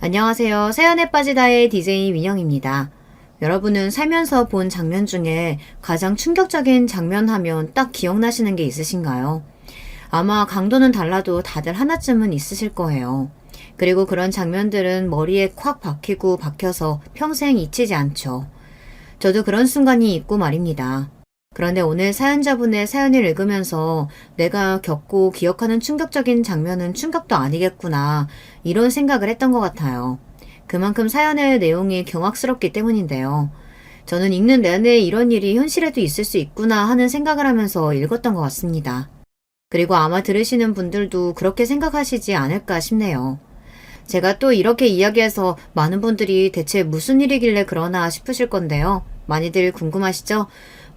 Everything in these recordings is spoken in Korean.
안녕하세요. 사연에 빠지다의 DJ 민영입니다. 여러분은 살면서 본 장면 중에 가장 충격적인 장면 하면 딱 기억나시는 게 있으신가요? 아마 강도는 달라도 다들 하나쯤은 있으실 거예요. 그리고 그런 장면들은 머리에 콱 박히고 박혀서 평생 잊히지 않죠. 저도 그런 순간이 있고 말입니다. 그런데 오늘 사연자분의 사연을 읽으면서 내가 겪고 기억하는 충격적인 장면은 충격도 아니겠구나, 이런 생각을 했던 것 같아요. 그만큼 사연의 내용이 경악스럽기 때문인데요. 저는 읽는 내내 이런 일이 현실에도 있을 수 있구나 하는 생각을 하면서 읽었던 것 같습니다. 그리고 아마 들으시는 분들도 그렇게 생각하시지 않을까 싶네요. 제가 또 이렇게 이야기해서 많은 분들이 대체 무슨 일이길래 그러나 싶으실 건데요. 많이들 궁금하시죠?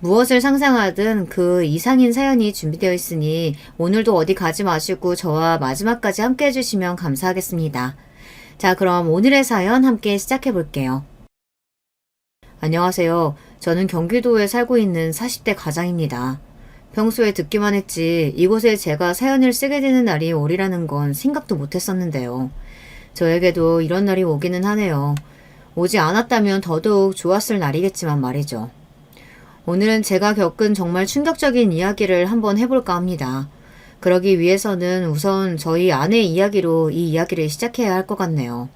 무엇을 상상하든 그 이상인 사연이 준비되어 있으니 오늘도 어디 가지 마시고 저와 마지막까지 함께 해주시면 감사하겠습니다. 자, 그럼 오늘의 사연 함께 시작해 볼게요. 안녕하세요. 저는 경기도에 살고 있는 40대 가장입니다. 평소에 듣기만 했지 이곳에 제가 사연을 쓰게 되는 날이 오리라는 건 생각도 못했었는데요. 저에게도 이런 날이 오기는 하네요. 오지 않았다면 더더욱 좋았을 날이겠지만 말이죠. 오늘은 제가 겪은 정말 충격적인 이야기를 한번 해볼까 합니다. 그러기 위해서는 우선 저희 아내의 이야기로 이 이야기를 시작해야 할 것 같네요.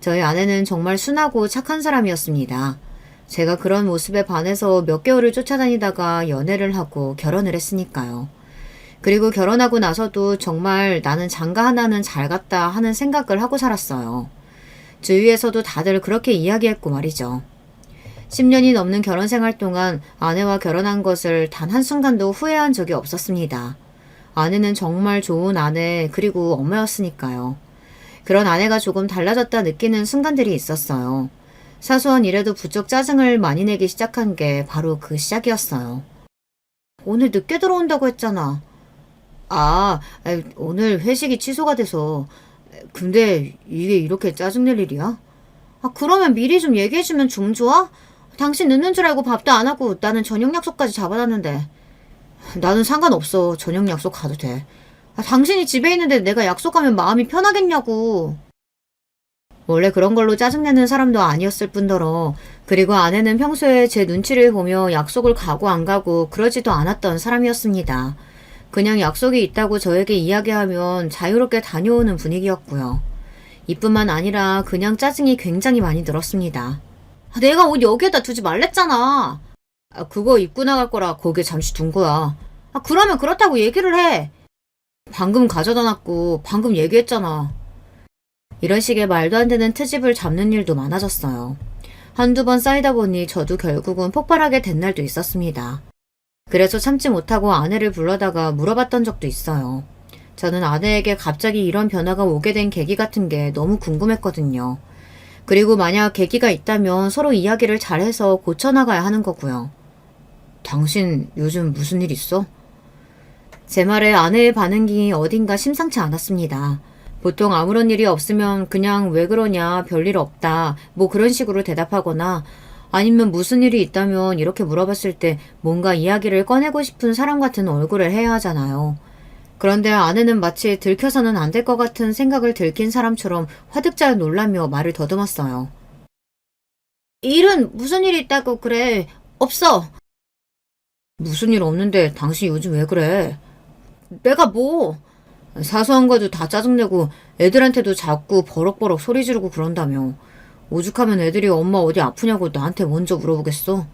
저희 아내는 정말 순하고 착한 사람이었습니다. 제가 그런 모습에 반해서 몇 개월을 쫓아다니다가 연애를 하고 결혼을 했으니까요. 그리고 결혼하고 나서도 정말 나는 장가 하나는 잘 갔다 하는 생각을 하고 살았어요. 주위에서도 다들 그렇게 이야기했고 말이죠. 10년이 넘는 결혼 생활 동안 아내와 결혼한 것을 단 한순간도 후회한 적이 없었습니다. 아내는 정말 좋은 아내 그리고 엄마였으니까요. 그런 아내가 조금 달라졌다 느끼는 순간들이 있었어요. 사소한 일에도 부쩍 짜증을 많이 내기 시작한 게 바로 그 시작이었어요. 오늘 늦게 들어온다고 했잖아. 오늘 회식이 취소가 돼서. 근데 이게 이렇게 짜증낼 일이야? 그러면 미리 좀 얘기해주면 좀 좋아? 당신 늦는 줄 알고 밥도 안 하고 나는 저녁 약속까지 잡아놨는데. 나는 상관없어. 저녁 약속 가도 돼. 당신이 집에 있는데 내가 약속하면 마음이 편하겠냐고. 원래 그런 걸로 짜증내는 사람도 아니었을 뿐더러, 그리고 아내는 평소에 제 눈치를 보며 약속을 가고 안 가고 그러지도 않았던 사람이었습니다. 그냥 약속이 있다고 저에게 이야기하면 자유롭게 다녀오는 분위기였고요. 이뿐만 아니라 그냥 짜증이 굉장히 많이 들었습니다. 내가 옷 여기에다 두지 말랬잖아. 그거 입고 나갈 거라 거기에 잠시 둔 거야. 그러면 그렇다고 얘기를 해. 방금 가져다 놨고 방금 얘기했잖아. 이런 식의 말도 안 되는 트집을 잡는 일도 많아졌어요. 한두 번 쌓이다 보니 저도 결국은 폭발하게 된 날도 있었습니다. 그래서 참지 못하고 아내를 불러다가 물어봤던 적도 있어요. 저는 아내에게 갑자기 이런 변화가 오게 된 계기 같은 게 너무 궁금했거든요. 그리고 만약 계기가 있다면 서로 이야기를 잘해서 고쳐나가야 하는 거고요. 당신 요즘 무슨 일 있어? 제 말에 아내의 반응이 어딘가 심상치 않았습니다. 보통 아무런 일이 없으면 그냥 왜 그러냐, 별일 없다, 뭐 그런 식으로 대답하거나 아니면 무슨 일이 있다면 이렇게 물어봤을 때 뭔가 이야기를 꺼내고 싶은 사람 같은 얼굴을 해야 하잖아요. 그런데 아내는 마치 들켜서는 안 될 것 같은 생각을 들킨 사람처럼 화득잘 놀라며 말을 더듬었어요. 일은 무슨 일이 있다고 그래? 없어. 무슨 일 없는데 당신 요즘 왜 그래? 내가 뭐? 사소한 것도 다 짜증내고 애들한테도 자꾸 버럭버럭 소리 지르고 그런다며. 오죽하면 애들이 엄마 어디 아프냐고 나한테 먼저 물어보겠어?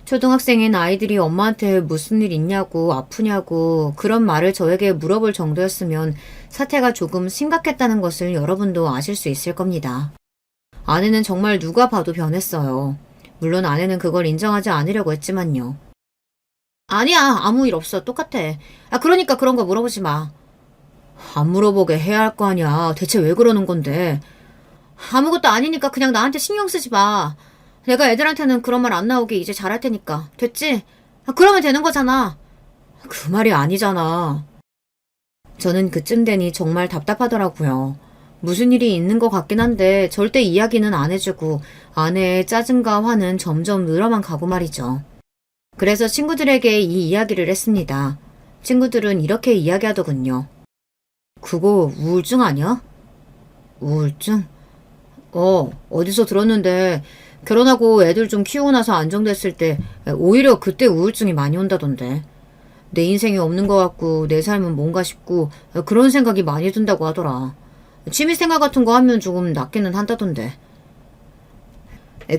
초등학생인 아이들이 엄마한테 무슨 일 있냐고 아프냐고 그런 말을 저에게 물어볼 정도였으면 사태가 조금 심각했다는 것을 여러분도 아실 수 있을 겁니다. 아내는 정말 누가 봐도 변했어요. 물론 아내는 그걸 인정하지 않으려고 했지만요. 아니야, 아무 일 없어. 똑같아. 그러니까 그런 거 물어보지 마. 안 물어보게 해야 할 거 아니야. 대체 왜 그러는 건데? 아무것도 아니니까 그냥 나한테 신경 쓰지 마. 내가 애들한테는 그런 말 안 나오게 이제 잘할 테니까. 됐지? 그러면 되는 거잖아. 그 말이 아니잖아. 저는 그쯤 되니 정말 답답하더라고요. 무슨 일이 있는 것 같긴 한데 절대 이야기는 안 해주고 아내의 짜증과 화는 점점 늘어만 가고 말이죠. 그래서 친구들에게 이 이야기를 했습니다. 친구들은 이렇게 이야기하더군요. 그거 우울증 아니야? 우울증? 어디서 들었는데 결혼하고 애들 좀 키우고 나서 안정됐을 때 오히려 그때 우울증이 많이 온다던데. 내 인생이 없는 것 같고 내 삶은 뭔가 싶고 그런 생각이 많이 든다고 하더라. 취미생활 같은 거 하면 조금 낫기는 한다던데.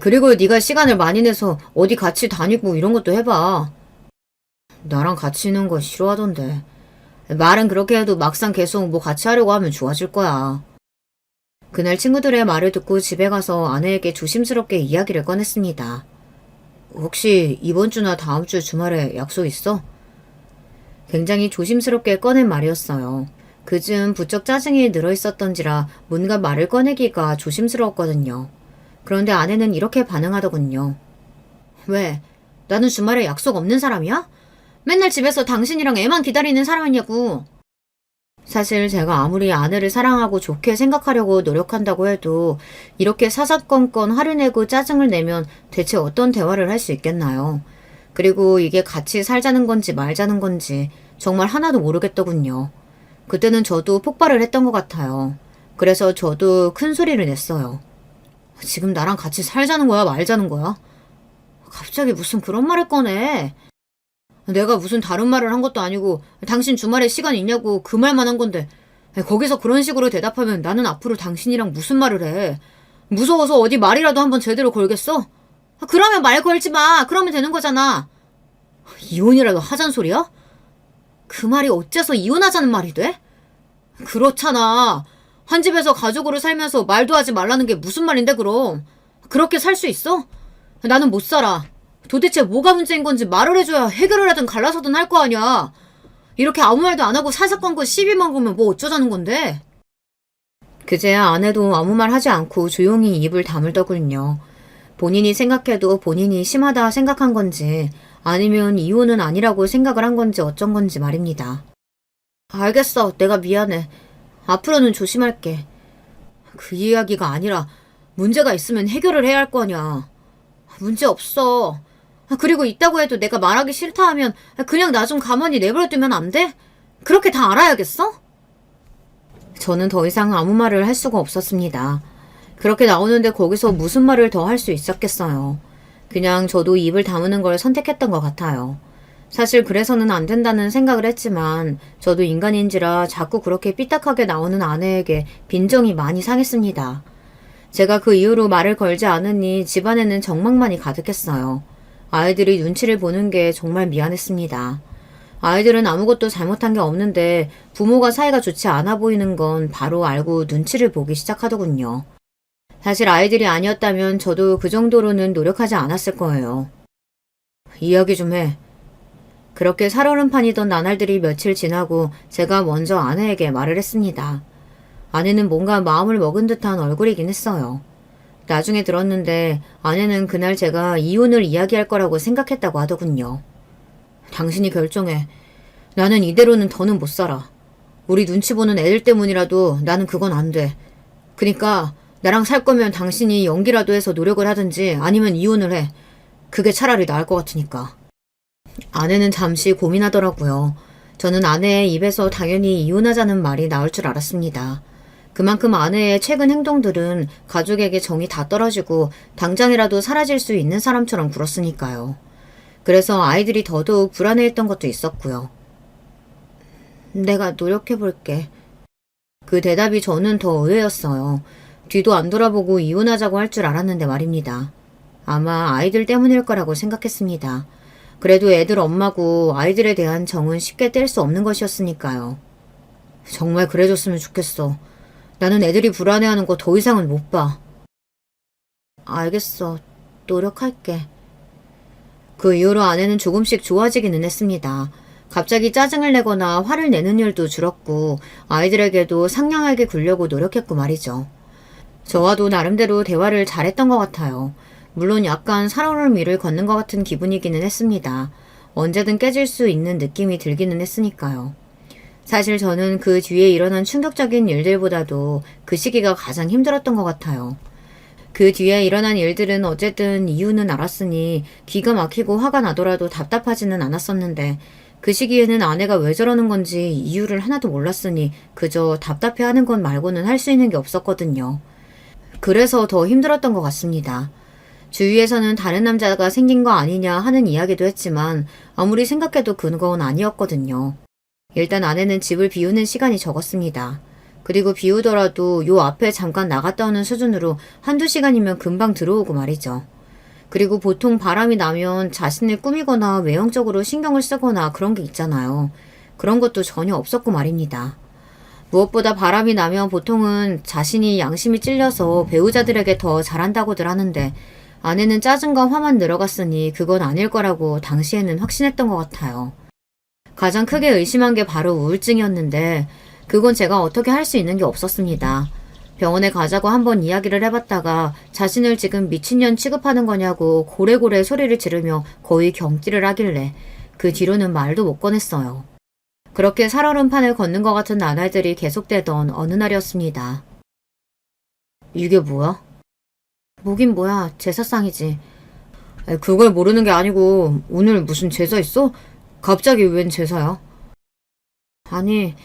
그리고 네가 시간을 많이 내서 어디 같이 다니고 이런 것도 해봐. 나랑 같이 있는 거 싫어하던데. 말은 그렇게 해도 막상 계속 뭐 같이 하려고 하면 좋아질 거야. 그날 친구들의 말을 듣고 집에 가서 아내에게 조심스럽게 이야기를 꺼냈습니다. 혹시 이번 주나 다음 주 주말에 약속 있어? 굉장히 조심스럽게 꺼낸 말이었어요. 그즘 부쩍 짜증이 늘어있었던지라 뭔가 말을 꺼내기가 조심스러웠거든요. 그런데 아내는 이렇게 반응하더군요. 왜? 나는 주말에 약속 없는 사람이야? 맨날 집에서 당신이랑 애만 기다리는 사람이냐고. 사실 제가 아무리 아내를 사랑하고 좋게 생각하려고 노력한다고 해도 이렇게 사사건건 화를 내고 짜증을 내면 대체 어떤 대화를 할 수 있겠나요? 그리고 이게 같이 살자는 건지 말자는 건지 정말 하나도 모르겠더군요. 그때는 저도 폭발을 했던 것 같아요. 그래서 저도 큰 소리를 냈어요. 지금 나랑 같이 살자는 거야, 말자는 거야? 갑자기 무슨 그런 말을 꺼내? 내가 무슨 다른 말을 한 것도 아니고 당신 주말에 시간 있냐고 그 말만 한 건데 거기서 그런 식으로 대답하면 나는 앞으로 당신이랑 무슨 말을 해? 무서워서 어디 말이라도 한번 제대로 걸겠어? 그러면 말 걸지 마. 그러면 되는 거잖아. 이혼이라도 하잔 소리야? 그 말이 어째서 이혼하자는 말이 돼? 그렇잖아. 한 집에서 가족으로 살면서 말도 하지 말라는 게 무슨 말인데 그럼. 그렇게 살 수 있어? 나는 못 살아. 도대체 뭐가 문제인 건지 말을 해줘야 해결을 하든 갈라서든 할 거 아니야. 이렇게 아무 말도 안 하고 사사건건 시비만 걸면 뭐 어쩌자는 건데. 그제야 아내도 아무 말 하지 않고 조용히 입을 다물더군요. 본인이 생각해도 본인이 심하다 생각한 건지 아니면 이혼은 아니라고 생각을 한 건지 어쩐 건지 말입니다. 알겠어. 내가 미안해. 앞으로는 조심할게. 그 이야기가 아니라 문제가 있으면 해결을 해야 할 거 아니야. 문제 없어. 그리고 있다고 해도 내가 말하기 싫다 하면 그냥 나 좀 가만히 내버려두면 안 돼? 그렇게 다 알아야겠어? 저는 더 이상 아무 말을 할 수가 없었습니다. 그렇게 나오는데 거기서 무슨 말을 더 할 수 있었겠어요. 그냥 저도 입을 다무는 걸 선택했던 것 같아요. 사실 그래서는 안 된다는 생각을 했지만 저도 인간인지라 자꾸 그렇게 삐딱하게 나오는 아내에게 빈정이 많이 상했습니다. 제가 그 이후로 말을 걸지 않으니 집안에는 정막만이 가득했어요. 아이들이 눈치를 보는 게 정말 미안했습니다. 아이들은 아무것도 잘못한 게 없는데 부모가 사이가 좋지 않아 보이는 건 바로 알고 눈치를 보기 시작하더군요. 사실 아이들이 아니었다면 저도 그 정도로는 노력하지 않았을 거예요. 이야기 좀 해. 그렇게 살얼음판이던 나날들이 며칠 지나고 제가 먼저 아내에게 말을 했습니다. 아내는 뭔가 마음을 먹은 듯한 얼굴이긴 했어요. 나중에 들었는데 아내는 그날 제가 이혼을 이야기할 거라고 생각했다고 하더군요. 당신이 결정해. 나는 이대로는 더는 못 살아. 우리 눈치 보는 애들 때문이라도 나는 그건 안 돼. 그니까 나랑 살 거면 당신이 연기라도 해서 노력을 하든지 아니면 이혼을 해. 그게 차라리 나을 것 같으니까. 아내는 잠시 고민하더라고요. 저는 아내의 입에서 당연히 이혼하자는 말이 나올 줄 알았습니다. 그만큼 아내의 최근 행동들은 가족에게 정이 다 떨어지고 당장이라도 사라질 수 있는 사람처럼 굴었으니까요. 그래서 아이들이 더더욱 불안해했던 것도 있었고요. 내가 노력해볼게. 그 대답이 저는 더 의외였어요. 뒤도 안 돌아보고 이혼하자고 할 줄 알았는데 말입니다. 아마 아이들 때문일 거라고 생각했습니다. 그래도 애들 엄마고 아이들에 대한 정은 쉽게 뗄 수 없는 것이었으니까요. 정말 그래줬으면 좋겠어. 나는 애들이 불안해하는 거 더 이상은 못 봐. 알겠어. 노력할게. 그 이후로 아내는 조금씩 좋아지기는 했습니다. 갑자기 짜증을 내거나 화를 내는 일도 줄었고 아이들에게도 상냥하게 굴려고 노력했고 말이죠. 저와도 나름대로 대화를 잘했던 것 같아요. 물론 약간 살얼음 위를 걷는 것 같은 기분이기는 했습니다. 언제든 깨질 수 있는 느낌이 들기는 했으니까요. 사실 저는 그 뒤에 일어난 충격적인 일들보다도 그 시기가 가장 힘들었던 것 같아요. 그 뒤에 일어난 일들은 어쨌든 이유는 알았으니 기가 막히고 화가 나더라도 답답하지는 않았었는데 그 시기에는 아내가 왜 저러는 건지 이유를 하나도 몰랐으니 그저 답답해하는 것 말고는 할 수 있는 게 없었거든요. 그래서 더 힘들었던 것 같습니다. 주위에서는 다른 남자가 생긴 거 아니냐 하는 이야기도 했지만 아무리 생각해도 그건 아니었거든요. 일단 아내는 집을 비우는 시간이 적었습니다. 그리고 비우더라도 요 앞에 잠깐 나갔다 오는 수준으로 한두 시간이면 금방 들어오고 말이죠. 그리고 보통 바람이 나면 자신을 꾸미거나 외형적으로 신경을 쓰거나 그런 게 있잖아요. 그런 것도 전혀 없었고 말입니다. 무엇보다 바람이 나면 보통은 자신이 양심이 찔려서 배우자들에게 더 잘한다고들 하는데 아내는 짜증과 화만 늘어갔으니 그건 아닐 거라고 당시에는 확신했던 것 같아요. 가장 크게 의심한 게 바로 우울증이었는데 그건 제가 어떻게 할 수 있는 게 없었습니다. 병원에 가자고 한번 이야기를 해봤다가 자신을 지금 미친년 취급하는 거냐고 고래고래 소리를 지르며 거의 경기를 하길래 그 뒤로는 말도 못 꺼냈어요. 그렇게 살얼음판을 걷는 것 같은 나날들이 계속되던 어느 날이었습니다. 이게 뭐야? 뭐긴 뭐야, 제사상이지. 그걸 모르는 게 아니고 오늘 무슨 제사 있어? 갑자기 웬 제사야? 아니,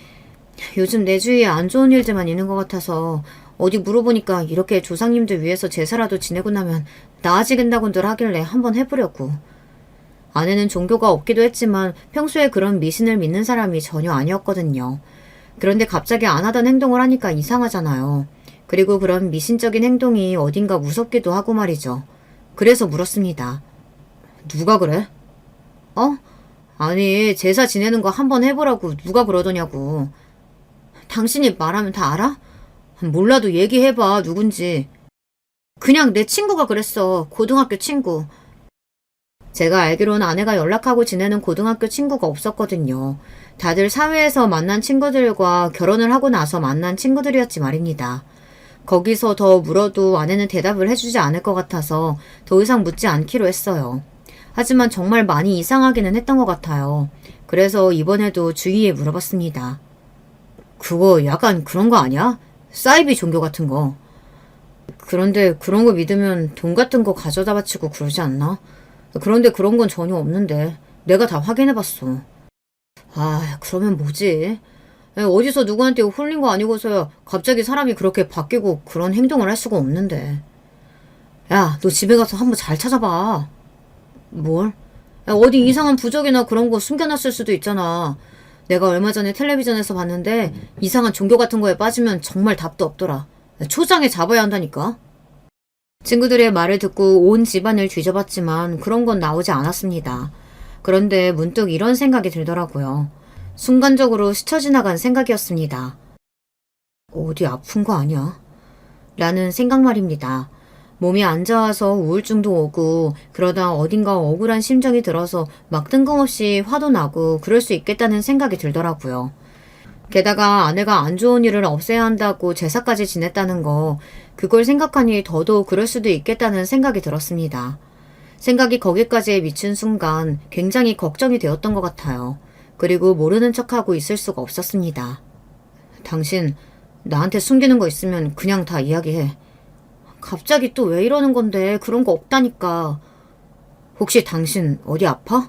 요즘 내 주위에 안 좋은 일들만 있는 것 같아서 어디 물어보니까 이렇게 조상님들 위해서 제사라도 지내고 나면 나아지겠다고들 하길래 한번 해보려고. 아내는 종교가 없기도 했지만 평소에 그런 미신을 믿는 사람이 전혀 아니었거든요. 그런데 갑자기 안 하던 행동을 하니까 이상하잖아요. 그리고 그런 미신적인 행동이 어딘가 무섭기도 하고 말이죠. 그래서 물었습니다. 누가 그래? 어? 아니, 제사 지내는 거 한번 해보라고 누가 그러더냐고. 당신이 말하면 다 알아? 몰라도 얘기해봐, 누군지. 그냥 내 친구가 그랬어. 고등학교 친구. 제가 알기로는 아내가 연락하고 지내는 고등학교 친구가 없었거든요. 다들 사회에서 만난 친구들과 결혼을 하고 나서 만난 친구들이었지 말입니다. 거기서 더 물어도 아내는 대답을 해주지 않을 것 같아서 더 이상 묻지 않기로 했어요. 하지만 정말 많이 이상하기는 했던 것 같아요. 그래서 이번에도 주위에 물어봤습니다. 그거 약간 그런 거 아니야? 사이비 종교 같은 거. 그런데 그런 거 믿으면 돈 같은 거 가져다 바치고 그러지 않나? 그런데 그런 건 전혀 없는데 내가 다 확인해봤어. 아, 그러면 뭐지? 어디서 누구한테 홀린 거 아니고서야 갑자기 사람이 그렇게 바뀌고 그런 행동을 할 수가 없는데. 야, 너 집에 가서 한번 잘 찾아봐. 뭘? 야, 어디 이상한 부적이나 그런 거 숨겨놨을 수도 있잖아. 내가 얼마 전에 텔레비전에서 봤는데 이상한 종교 같은 거에 빠지면 정말 답도 없더라. 초장에 잡아야 한다니까. 친구들의 말을 듣고 온 집안을 뒤져봤지만 그런 건 나오지 않았습니다. 그런데 문득 이런 생각이 들더라고요. 순간적으로 스쳐 지나간 생각이었습니다. 어디 아픈 거 아니야? 라는 생각 말입니다. 몸이 안 좋아서 우울증도 오고 그러다 어딘가 억울한 심정이 들어서 막 뜬금없이 화도 나고 그럴 수 있겠다는 생각이 들더라고요. 게다가 아내가 안 좋은 일을 없애야 한다고 제사까지 지냈다는 거, 그걸 생각하니 더더욱 그럴 수도 있겠다는 생각이 들었습니다. 생각이 거기까지 미친 순간 굉장히 걱정이 되었던 것 같아요. 그리고 모르는 척하고 있을 수가 없었습니다. 당신 나한테 숨기는 거 있으면 그냥 다 이야기해. 갑자기 또 왜 이러는 건데 그런 거 없다니까. 혹시 당신 어디 아파?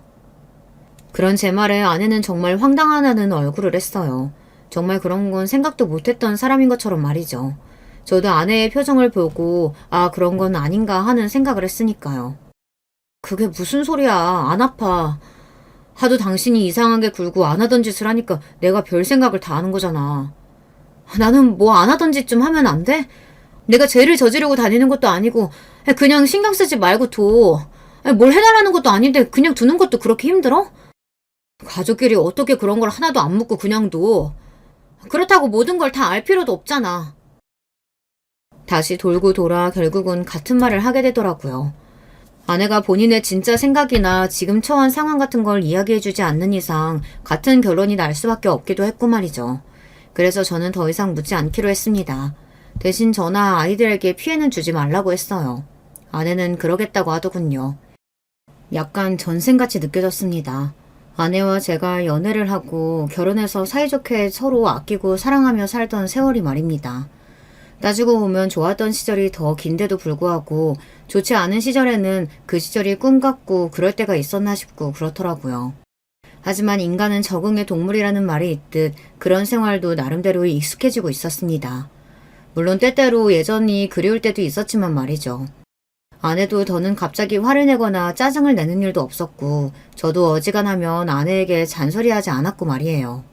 그런 제 말에 아내는 정말 황당하다는 얼굴을 했어요. 정말 그런 건 생각도 못했던 사람인 것처럼 말이죠. 저도 아내의 표정을 보고 아 그런 건 아닌가 하는 생각을 했으니까요. 그게 무슨 소리야. 안 아파. 하도 당신이 이상하게 굴고 안 하던 짓을 하니까 내가 별 생각을 다 하는 거잖아. 나는 뭐 안 하던 짓 좀 하면 안 돼? 내가 죄를 저지르고 다니는 것도 아니고 그냥 신경 쓰지 말고 둬. 뭘 해달라는 것도 아닌데 그냥 두는 것도 그렇게 힘들어? 가족끼리 어떻게 그런 걸 하나도 안 묻고 그냥 둬. 그렇다고 모든 걸 다 알 필요도 없잖아. 다시 돌고 돌아 결국은 같은 말을 하게 되더라고요. 아내가 본인의 진짜 생각이나 지금 처한 상황 같은 걸 이야기해주지 않는 이상 같은 결론이 날 수밖에 없기도 했고 말이죠. 그래서 저는 더 이상 묻지 않기로 했습니다. 대신 저나 아이들에게 피해는 주지 말라고 했어요. 아내는 그러겠다고 하더군요. 약간 전생같이 느껴졌습니다. 아내와 제가 연애를 하고 결혼해서 사이좋게 서로 아끼고 사랑하며 살던 세월이 말입니다. 따지고 보면 좋았던 시절이 더 긴데도 불구하고 좋지 않은 시절에는 그 시절이 꿈 같고 그럴 때가 있었나 싶고 그렇더라고요. 하지만 인간은 적응의 동물이라는 말이 있듯 그런 생활도 나름대로 익숙해지고 있었습니다. 물론 때때로 예전이 그리울 때도 있었지만 말이죠. 아내도 더는 갑자기 화를 내거나 짜증을 내는 일도 없었고 저도 어지간하면 아내에게 잔소리하지 않았고 말이에요.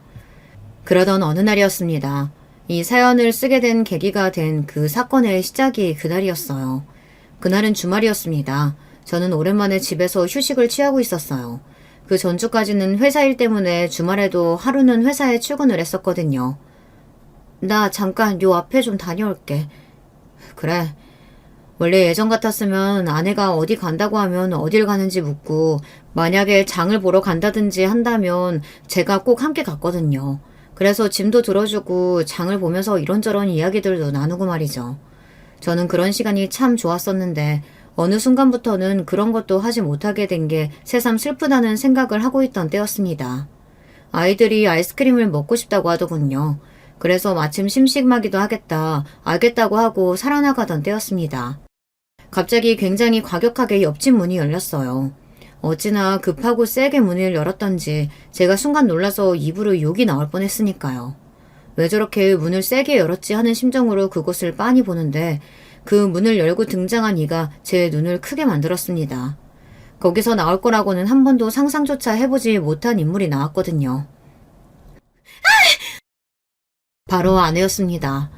그러던 어느 날이었습니다. 이 사연을 쓰게 된 계기가 된 그 사건의 시작이 그날이었어요. 그날은 주말이었습니다. 저는 오랜만에 집에서 휴식을 취하고 있었어요. 그 전주까지는 회사 일 때문에 주말에도 하루는 회사에 출근을 했었거든요. 나 잠깐 요 앞에 좀 다녀올게. 그래. 원래 예전 같았으면 아내가 어디 간다고 하면 어딜 가는지 묻고 만약에 장을 보러 간다든지 한다면 제가 꼭 함께 갔거든요. 그래서 짐도 들어주고 장을 보면서 이런저런 이야기들도 나누고 말이죠. 저는 그런 시간이 참 좋았었는데 어느 순간부터는 그런 것도 하지 못하게 된 게 새삼 슬프다는 생각을 하고 있던 때였습니다. 아이들이 아이스크림을 먹고 싶다고 하더군요. 그래서 마침 심심하기도 하겠다, 알겠다고 하고 살아나가던 때였습니다. 갑자기 굉장히 과격하게 옆집 문이 열렸어요. 어찌나 급하고 세게 문을 열었던지 제가 순간 놀라서 입으로 욕이 나올 뻔했으니까요. 왜 저렇게 문을 세게 열었지 하는 심정으로 그곳을 빤히 보는데 그 문을 열고 등장한 이가 제 눈을 크게 만들었습니다. 거기서 나올 거라고는 한 번도 상상조차 해보지 못한 인물이 나왔거든요. 바로 아내였습니다.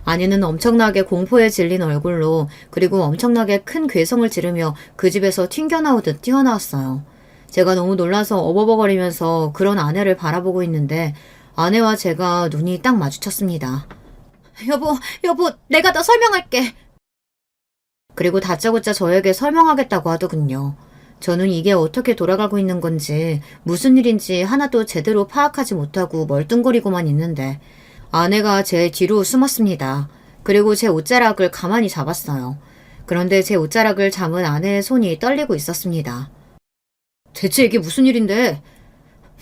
아내는 엄청나게 공포에 질린 얼굴로 그리고 엄청나게 큰 괴성을 지르며 그 집에서 튕겨나오듯 뛰어나왔어요. 제가 너무 놀라서 어버버거리면서 그런 아내를 바라보고 있는데 아내와 제가 눈이 딱 마주쳤습니다. 여보, 내가 다 설명할게. 그리고 다짜고짜 저에게 설명하겠다고 하더군요. 저는 이게 어떻게 돌아가고 있는 건지 무슨 일인지 하나도 제대로 파악하지 못하고 멀뚱거리고만 있는데 아내가 제 뒤로 숨었습니다. 그리고 제 옷자락을 가만히 잡았어요. 그런데 제 옷자락을 잡은 아내의 손이 떨리고 있었습니다. 대체 이게 무슨 일인데?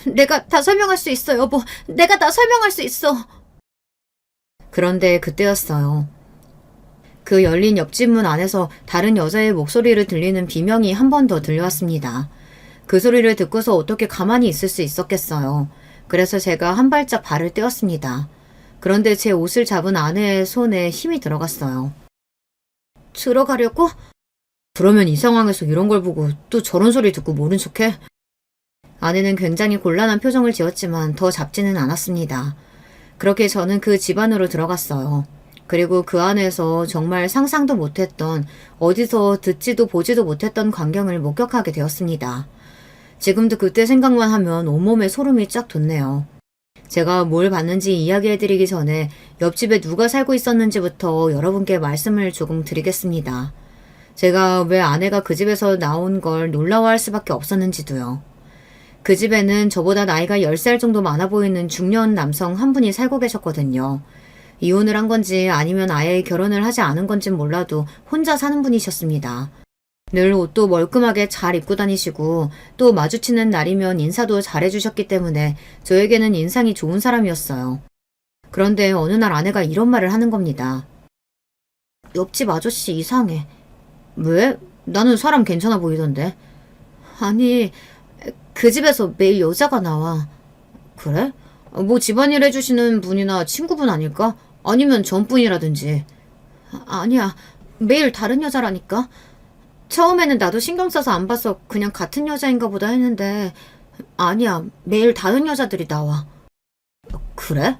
내가 다 설명할 수 있어, 여보. 내가 다 설명할 수 있어. 그런데 그때였어요. 그 열린 옆집 문 안에서 다른 여자의 목소리를 들리는 비명이 한 번 더 들려왔습니다. 그 소리를 듣고서 어떻게 가만히 있을 수 있었겠어요. 그래서 제가 한 발짝 발을 떼었습니다. 그런데 제 옷을 잡은 아내의 손에 힘이 들어갔어요. 들어가려고? 그러면 이 상황에서 이런 걸 보고 또 저런 소리 듣고 모른 척해? 아내는 굉장히 곤란한 표정을 지었지만 더 잡지는 않았습니다. 그렇게 저는 그 집 안으로 들어갔어요. 그리고 그 안에서 정말 상상도 못했던 어디서 듣지도 보지도 못했던 광경을 목격하게 되었습니다. 지금도 그때 생각만 하면 온몸에 소름이 쫙 돋네요. 제가 뭘 봤는지 이야기해드리기 전에 옆집에 누가 살고 있었는지부터 여러분께 말씀을 조금 드리겠습니다. 제가 왜 아내가 그 집에서 나온 걸 놀라워할 수밖에 없었는지도요. 그 집에는 저보다 나이가 10살 정도 많아 보이는 중년 남성 한 분이 살고 계셨거든요. 이혼을 한 건지 아니면 아예 결혼을 하지 않은 건진 몰라도 혼자 사는 분이셨습니다. 늘 옷도 멀끔하게 잘 입고 다니시고 또 마주치는 날이면 인사도 잘해주셨기 때문에 저에게는 인상이 좋은 사람이었어요. 그런데 어느 날 아내가 이런 말을 하는 겁니다. 옆집 아저씨 이상해. 왜? 나는 사람 괜찮아 보이던데. 아니, 그 집에서 매일 여자가 나와. 그래? 뭐 집안일 해주시는 분이나 친구분 아닐까? 아니면 전분이라든지. 아니야, 매일 다른 여자라니까. 처음에는 나도 신경 써서 안 봐서 그냥 같은 여자인가 보다 했는데 아니야, 매일 다른 여자들이 나와. 그래?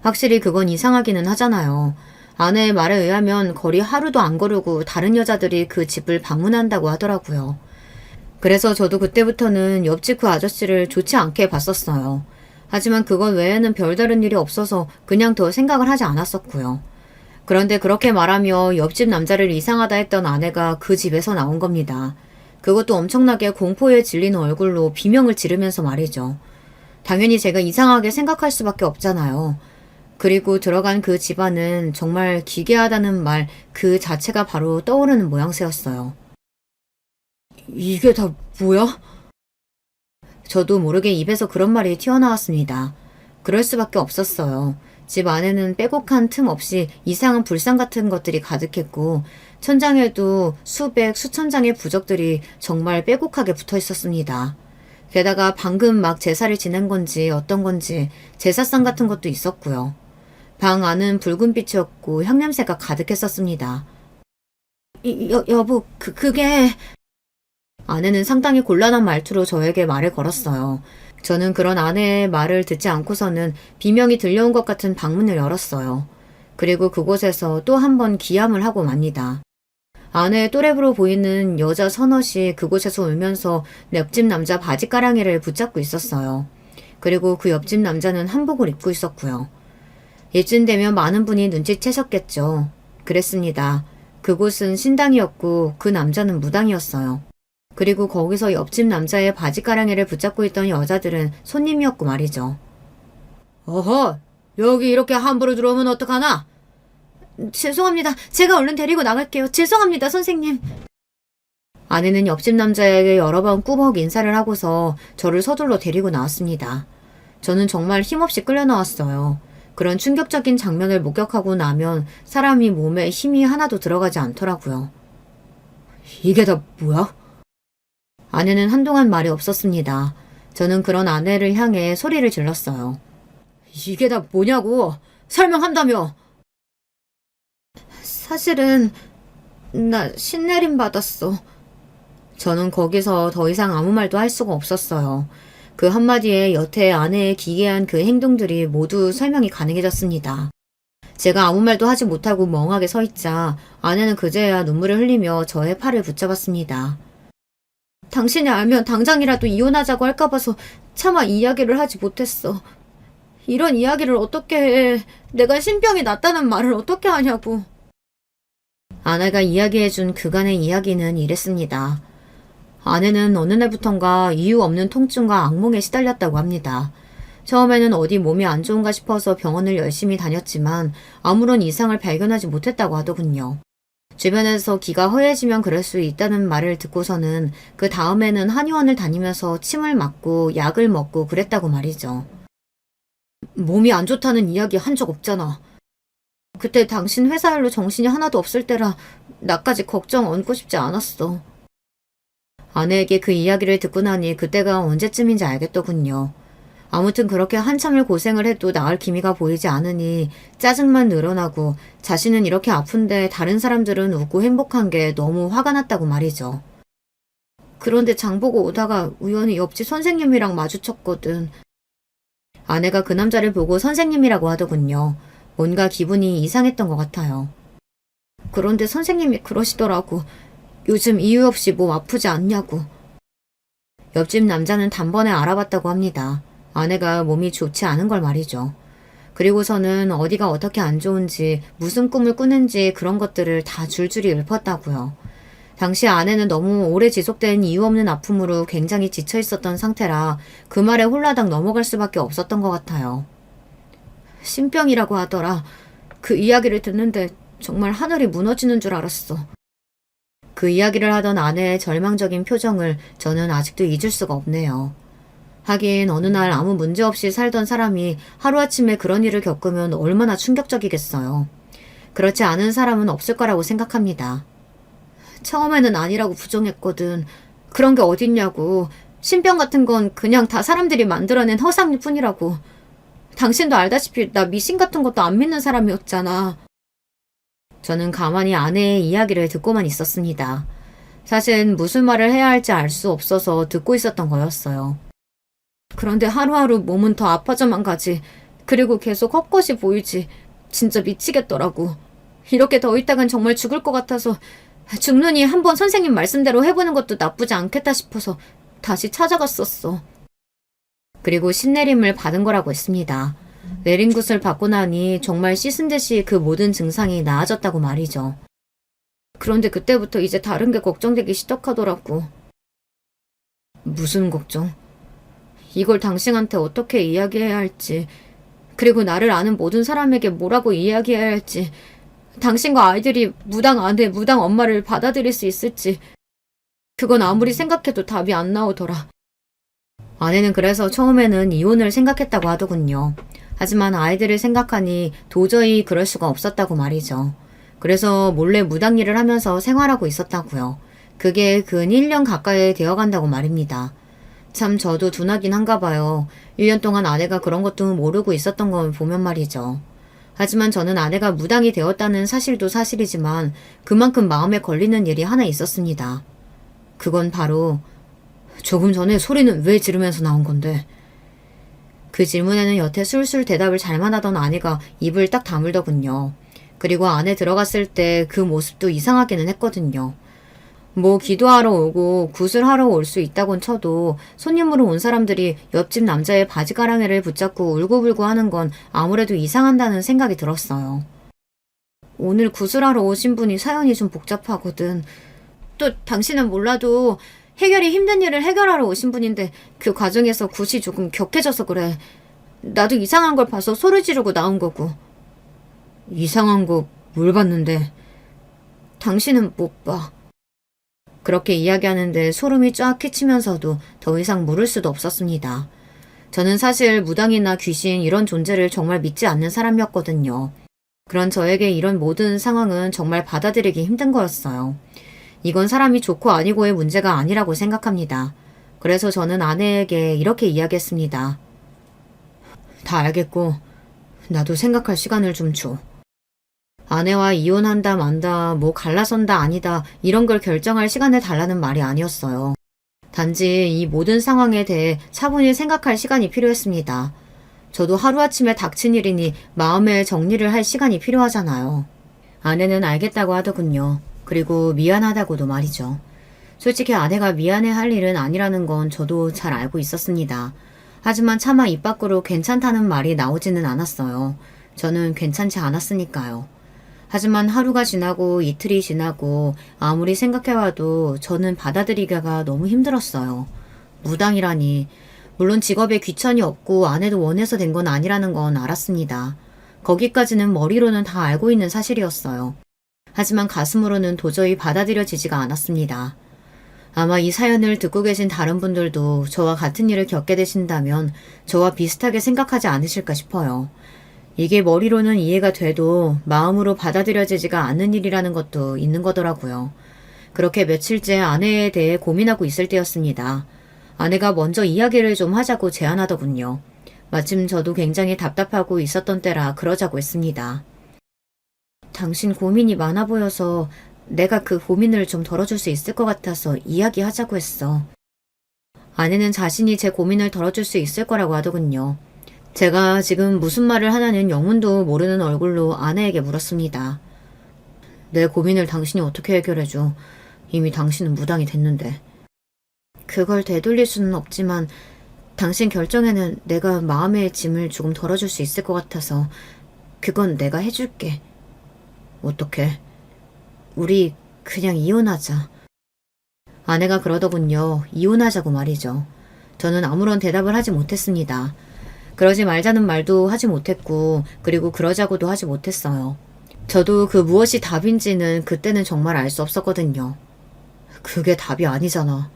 확실히 그건 이상하기는 하잖아요. 아내의 말에 의하면 거리 하루도 안 걸으고 다른 여자들이 그 집을 방문한다고 하더라고요. 그래서 저도 그때부터는 옆집 그 아저씨를 좋지 않게 봤었어요. 하지만 그것 외에는 별다른 일이 없어서 그냥 더 생각을 하지 않았었고요. 그런데 그렇게 말하며 옆집 남자를 이상하다 했던 아내가 그 집에서 나온 겁니다. 그것도 엄청나게 공포에 질린 얼굴로 비명을 지르면서 말이죠. 당연히 제가 이상하게 생각할 수밖에 없잖아요. 그리고 들어간 그 집안은 정말 기괴하다는 말 그 자체가 바로 떠오르는 모양새였어요. 이게 다 뭐야? 저도 모르게 입에서 그런 말이 튀어나왔습니다. 그럴 수밖에 없었어요. 집 안에는 빼곡한 틈 없이 이상한 불상 같은 것들이 가득했고 천장에도 수백, 수천 장의 부적들이 정말 빼곡하게 붙어 있었습니다. 게다가 방금 막 제사를 지낸 건지 어떤 건지 제사상 같은 것도 있었고요. 방 안은 붉은 빛이었고 향냄새가 가득했었습니다. 여보, 그게... 아내는 상당히 곤란한 말투로 저에게 말을 걸었어요. 저는 그런 아내의 말을 듣지 않고서는 비명이 들려온 것 같은 방문을 열었어요. 그리고 그곳에서 또 한 번 기함을 하고 맙니다. 아내의 또래부로 보이는 여자 서넛이 그곳에서 울면서 옆집 남자 바지가랑이를 붙잡고 있었어요. 그리고 그 옆집 남자는 한복을 입고 있었고요. 이쯤 되면 많은 분이 눈치채셨겠죠. 그랬습니다. 그곳은 신당이었고 그 남자는 무당이었어요. 그리고 거기서 옆집 남자의 바지가랑이를 붙잡고 있던 여자들은 손님이었고 말이죠. 어허, 여기 이렇게 함부로 들어오면 어떡하나? 죄송합니다. 제가 얼른 데리고 나갈게요. 죄송합니다, 선생님. 아내는 옆집 남자에게 여러 번 꾸벅 인사를 하고서 저를 서둘러 데리고 나왔습니다. 저는 정말 힘없이 끌려 나왔어요. 그런 충격적인 장면을 목격하고 나면 사람이 몸에 힘이 하나도 들어가지 않더라고요. 이게 다 뭐야? 아내는 한동안 말이 없었습니다. 저는 그런 아내를 향해 소리를 질렀어요. 이게 다 뭐냐고! 설명한다며! 사실은 나 신내림 받았어. 저는 거기서 더 이상 아무 말도 할 수가 없었어요. 그 한마디에 여태 아내의 기괴한 그 행동들이 모두 설명이 가능해졌습니다. 제가 아무 말도 하지 못하고 멍하게 서 있자 아내는 그제야 눈물을 흘리며 저의 팔을 붙잡았습니다. 당신이 알면 당장이라도 이혼하자고 할까 봐서 차마 이야기를 하지 못했어. 이런 이야기를 어떻게 해. 내가 신병이 났다는 말을 어떻게 하냐고. 아내가 이야기해준 그간의 이야기는 이랬습니다. 아내는 어느 날부턴가 이유 없는 통증과 악몽에 시달렸다고 합니다. 처음에는 어디 몸이 안 좋은가 싶어서 병원을 열심히 다녔지만 아무런 이상을 발견하지 못했다고 하더군요. 주변에서 기가 허해지면 그럴 수 있다는 말을 듣고서는 그 다음에는 한의원을 다니면서 침을 맞고 약을 먹고 그랬다고 말이죠. 몸이 안 좋다는 이야기 한 적 없잖아. 그때 당신 회사 일로 정신이 하나도 없을 때라 나까지 걱정 얹고 싶지 않았어. 아내에게 그 이야기를 듣고 나니 그때가 언제쯤인지 알겠더군요. 아무튼 그렇게 한참을 고생을 해도 나을 기미가 보이지 않으니 짜증만 늘어나고 자신은 이렇게 아픈데 다른 사람들은 웃고 행복한 게 너무 화가 났다고 말이죠. 그런데 장보고 오다가 우연히 옆집 선생님이랑 마주쳤거든. 아내가 그 남자를 보고 선생님이라고 하더군요. 뭔가 기분이 이상했던 것 같아요. 그런데 선생님이 그러시더라고. 요즘 이유 없이 몸 아프지 않냐고. 옆집 남자는 단번에 알아봤다고 합니다. 아내가 몸이 좋지 않은 걸 말이죠. 그리고서는 어디가 어떻게 안 좋은지 무슨 꿈을 꾸는지 그런 것들을 다 줄줄이 읊었다고요. 당시 아내는 너무 오래 지속된 이유 없는 아픔으로 굉장히 지쳐 있었던 상태라 그 말에 홀라당 넘어갈 수밖에 없었던 것 같아요. 신병이라고 하더라. 그 이야기를 듣는데 정말 하늘이 무너지는 줄 알았어. 그 이야기를 하던 아내의 절망적인 표정을 저는 아직도 잊을 수가 없네요. 하긴 어느 날 아무 문제 없이 살던 사람이 하루아침에 그런 일을 겪으면 얼마나 충격적이겠어요. 그렇지 않은 사람은 없을 거라고 생각합니다. 처음에는 아니라고 부정했거든. 그런 게 어딨냐고. 신병 같은 건 그냥 다 사람들이 만들어낸 허상일 뿐이라고. 당신도 알다시피 나 미신 같은 것도 안 믿는 사람이었잖아. 저는 가만히 아내의 이야기를 듣고만 있었습니다. 사실 무슨 말을 해야 할지 알 수 없어서 듣고 있었던 거였어요. 그런데 하루하루 몸은 더 아파져만 가지. 그리고 계속 헛것이 보이지. 진짜 미치겠더라고. 이렇게 더 있다간 정말 죽을 것 같아서 죽느니 한번 선생님 말씀대로 해보는 것도 나쁘지 않겠다 싶어서 다시 찾아갔었어. 그리고 신내림을 받은 거라고 했습니다. 내린 굿을 받고 나니 정말 씻은 듯이 그 모든 증상이 나아졌다고 말이죠. 그런데 그때부터 이제 다른 게 걱정되기 시작하더라고. 무슨 걱정? 이걸 당신한테 어떻게 이야기해야 할지, 그리고 나를 아는 모든 사람에게 뭐라고 이야기해야 할지, 당신과 아이들이 무당 아내, 무당 엄마를 받아들일 수 있을지, 그건 아무리 생각해도 답이 안 나오더라. 아내는 그래서 처음에는 이혼을 생각했다고 하더군요. 하지만 아이들을 생각하니 도저히 그럴 수가 없었다고 말이죠. 그래서 몰래 무당 일을 하면서 생활하고 있었다고요. 그게 근 1년 가까이 되어간다고 말입니다. 참 저도 둔하긴 한가 봐요. 1년 동안 아내가 그런 것도 모르고 있었던 걸 보면 말이죠. 하지만 저는 아내가 무당이 되었다는 사실도 사실이지만 그만큼 마음에 걸리는 일이 하나 있었습니다. 그건 바로 조금 전에 소리는 왜 지르면서 나온 건데? 그 질문에는 여태 술술 대답을 잘만 하던 아내가 입을 딱 다물더군요. 그리고 안에 들어갔을 때 그 모습도 이상하기는 했거든요. 뭐 기도하러 오고 구슬하러 올 수 있다곤 쳐도 손님으로 온 사람들이 옆집 남자의 바지가랑이를 붙잡고 울고불고 하는 건 아무래도 이상한다는 생각이 들었어요. 오늘 구슬하러 오신 분이 사연이 좀 복잡하거든. 또 당신은 몰라도 해결이 힘든 일을 해결하러 오신 분인데 그 과정에서 굿이 조금 격해져서 그래. 나도 이상한 걸 봐서 소리 지르고 나온 거고. 이상한 거 뭘 봤는데? 당신은 못 봐. 그렇게 이야기하는데 소름이 쫙 끼치면서도 더 이상 물을 수도 없었습니다. 저는 사실 무당이나 귀신 이런 존재를 정말 믿지 않는 사람이었거든요. 그런 저에게 이런 모든 상황은 정말 받아들이기 힘든 거였어요. 이건 사람이 좋고 아니고의 문제가 아니라고 생각합니다. 그래서 저는 아내에게 이렇게 이야기했습니다. 다 알겠고 나도 생각할 시간을 좀 줘. 아내와 이혼한다 만다 뭐 갈라선다 아니다 이런 걸 결정할 시간을 달라는 말이 아니었어요. 단지 이 모든 상황에 대해 차분히 생각할 시간이 필요했습니다. 저도 하루아침에 닥친 일이니 마음의 정리를 할 시간이 필요하잖아요. 아내는 알겠다고 하더군요. 그리고 미안하다고도 말이죠. 솔직히 아내가 미안해할 일은 아니라는 건 저도 잘 알고 있었습니다. 하지만 차마 입 밖으로 괜찮다는 말이 나오지는 않았어요. 저는 괜찮지 않았으니까요. 하지만 하루가 지나고 이틀이 지나고 아무리 생각해봐도 저는 받아들이기가 너무 힘들었어요. 무당이라니. 물론 직업에 귀천이 없고 아내도 원해서 된 건 아니라는 건 알았습니다. 거기까지는 머리로는 다 알고 있는 사실이었어요. 하지만 가슴으로는 도저히 받아들여지지가 않았습니다. 아마 이 사연을 듣고 계신 다른 분들도 저와 같은 일을 겪게 되신다면 저와 비슷하게 생각하지 않으실까 싶어요. 이게 머리로는 이해가 돼도 마음으로 받아들여지지가 않는 일이라는 것도 있는 거더라고요. 그렇게 며칠째 아내에 대해 고민하고 있을 때였습니다. 아내가 먼저 이야기를 좀 하자고 제안하더군요. 마침 저도 굉장히 답답하고 있었던 때라 그러자고 했습니다. 당신 고민이 많아 보여서 내가 그 고민을 좀 덜어줄 수 있을 것 같아서 이야기하자고 했어. 아내는 자신이 제 고민을 덜어줄 수 있을 거라고 하더군요. 제가 지금 무슨 말을 하냐는 영문도 모르는 얼굴로 아내에게 물었습니다. 내 고민을 당신이 어떻게 해결해줘? 이미 당신은 무당이 됐는데. 그걸 되돌릴 수는 없지만 당신 결정에는 내가 마음의 짐을 조금 덜어줄 수 있을 것 같아서 그건 내가 해줄게. 어떻게? 우리 그냥 이혼하자. 아내가 그러더군요. 이혼하자고 말이죠. 저는 아무런 대답을 하지 못했습니다. 그러지 말자는 말도 하지 못했고 그리고 그러자고도 하지 못했어요. 저도 그 무엇이 답인지는 그때는 정말 알 수 없었거든요. 그게 답이 아니잖아.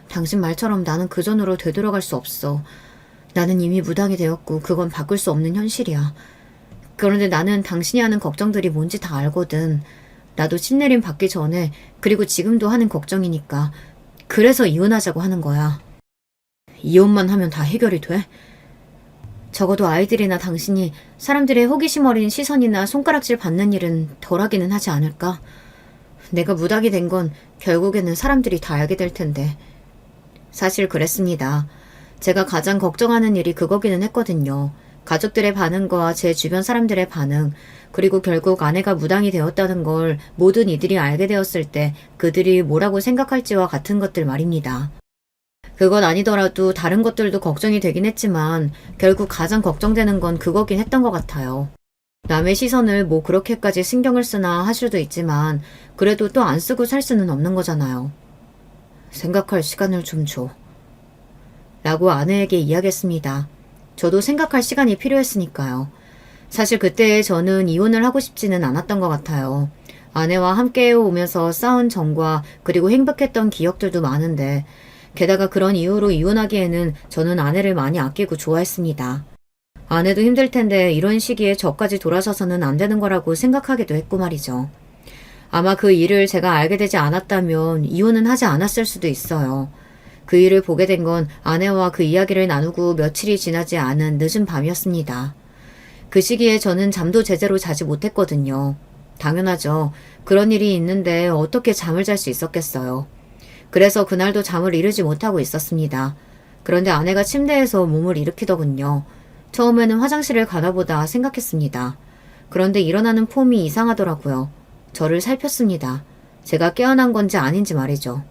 당신 말처럼 나는 그전으로 되돌아갈 수 없어. 나는 이미 무당이 되었고 그건 바꿀 수 없는 현실이야. 그런데 나는 당신이 하는 걱정들이 뭔지 다 알거든. 나도 신내림 받기 전에 그리고 지금도 하는 걱정이니까. 그래서 이혼하자고 하는 거야. 이혼만 하면 다 해결이 돼? 적어도 아이들이나 당신이 사람들의 호기심 어린 시선이나 손가락질 받는 일은 덜하기는 하지 않을까? 내가 무당이 된 건 결국에는 사람들이 다 알게 될 텐데. 사실 그랬습니다. 제가 가장 걱정하는 일이 그거기는 했거든요. 가족들의 반응과 제 주변 사람들의 반응, 그리고 결국 아내가 무당이 되었다는 걸 모든 이들이 알게 되었을 때 그들이 뭐라고 생각할지와 같은 것들 말입니다. 그건 아니더라도 다른 것들도 걱정이 되긴 했지만 결국 가장 걱정되는 건 그거긴 했던 것 같아요. 남의 시선을 뭐 그렇게까지 신경을 쓰나 할 수도 있지만 그래도 또 안 쓰고 살 수는 없는 거잖아요. 생각할 시간을 좀 줘. 라고 아내에게 이야기했습니다. 저도 생각할 시간이 필요했으니까요. 사실 그때 저는 이혼을 하고 싶지는 않았던 것 같아요. 아내와 함께 오면서 싸운 정과 그리고 행복했던 기억들도 많은데 게다가 그런 이유로 이혼하기에는 저는 아내를 많이 아끼고 좋아했습니다. 아내도 힘들 텐데 이런 시기에 저까지 돌아서서는 안 되는 거라고 생각하기도 했고 말이죠. 아마 그 일을 제가 알게 되지 않았다면 이혼은 하지 않았을 수도 있어요. 그 일을 보게 된 건 아내와 그 이야기를 나누고 며칠이 지나지 않은 늦은 밤이었습니다. 그 시기에 저는 잠도 제대로 자지 못했거든요. 당연하죠. 그런 일이 있는데 어떻게 잠을 잘 수 있었겠어요. 그래서 그날도 잠을 이루지 못하고 있었습니다. 그런데 아내가 침대에서 몸을 일으키더군요. 처음에는 화장실을 가나보다 생각했습니다. 그런데 일어나는 폼이 이상하더라고요. 저를 살폈습니다. 제가 깨어난 건지 아닌지 말이죠.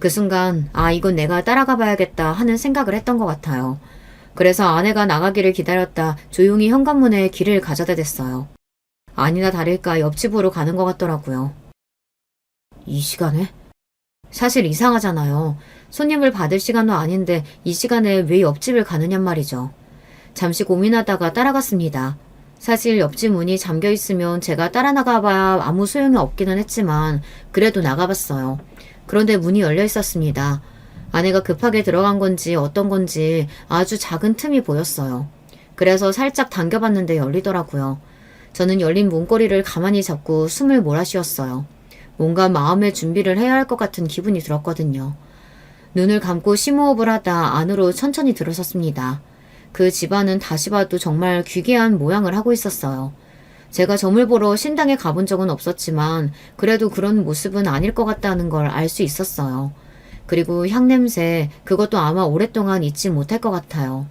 그 순간 이건 내가 따라가 봐야겠다 하는 생각을 했던 것 같아요. 그래서 아내가 나가기를 기다렸다 조용히 현관문에 길을 가져다 댔어요. 아니나 다를까 옆집으로 가는 것 같더라고요. 이 시간에? 사실 이상하잖아요. 손님을 받을 시간도 아닌데 이 시간에 왜 옆집을 가느냔 말이죠. 잠시 고민하다가 따라갔습니다. 사실 옆집 문이 잠겨 있으면 제가 따라 나가봐야 아무 소용이 없기는 했지만 그래도 나가봤어요. 그런데 문이 열려 있었습니다. 아내가 급하게 들어간 건지 어떤 건지 아주 작은 틈이 보였어요. 그래서 살짝 당겨봤는데 열리더라고요. 저는 열린 문고리를 가만히 잡고 숨을 몰아쉬었어요. 뭔가 마음의 준비를 해야 할 것 같은 기분이 들었거든요. 눈을 감고 심호흡을 하다 안으로 천천히 들어섰습니다. 그 집안은 다시 봐도 정말 귀괴한 모양을 하고 있었어요. 제가 점을 보러 신당에 가본 적은 없었지만 그래도 그런 모습은 아닐 것 같다는 걸 알 수 있었어요. 그리고 향냄새, 그것도 아마 오랫동안 잊지 못할 것 같아요.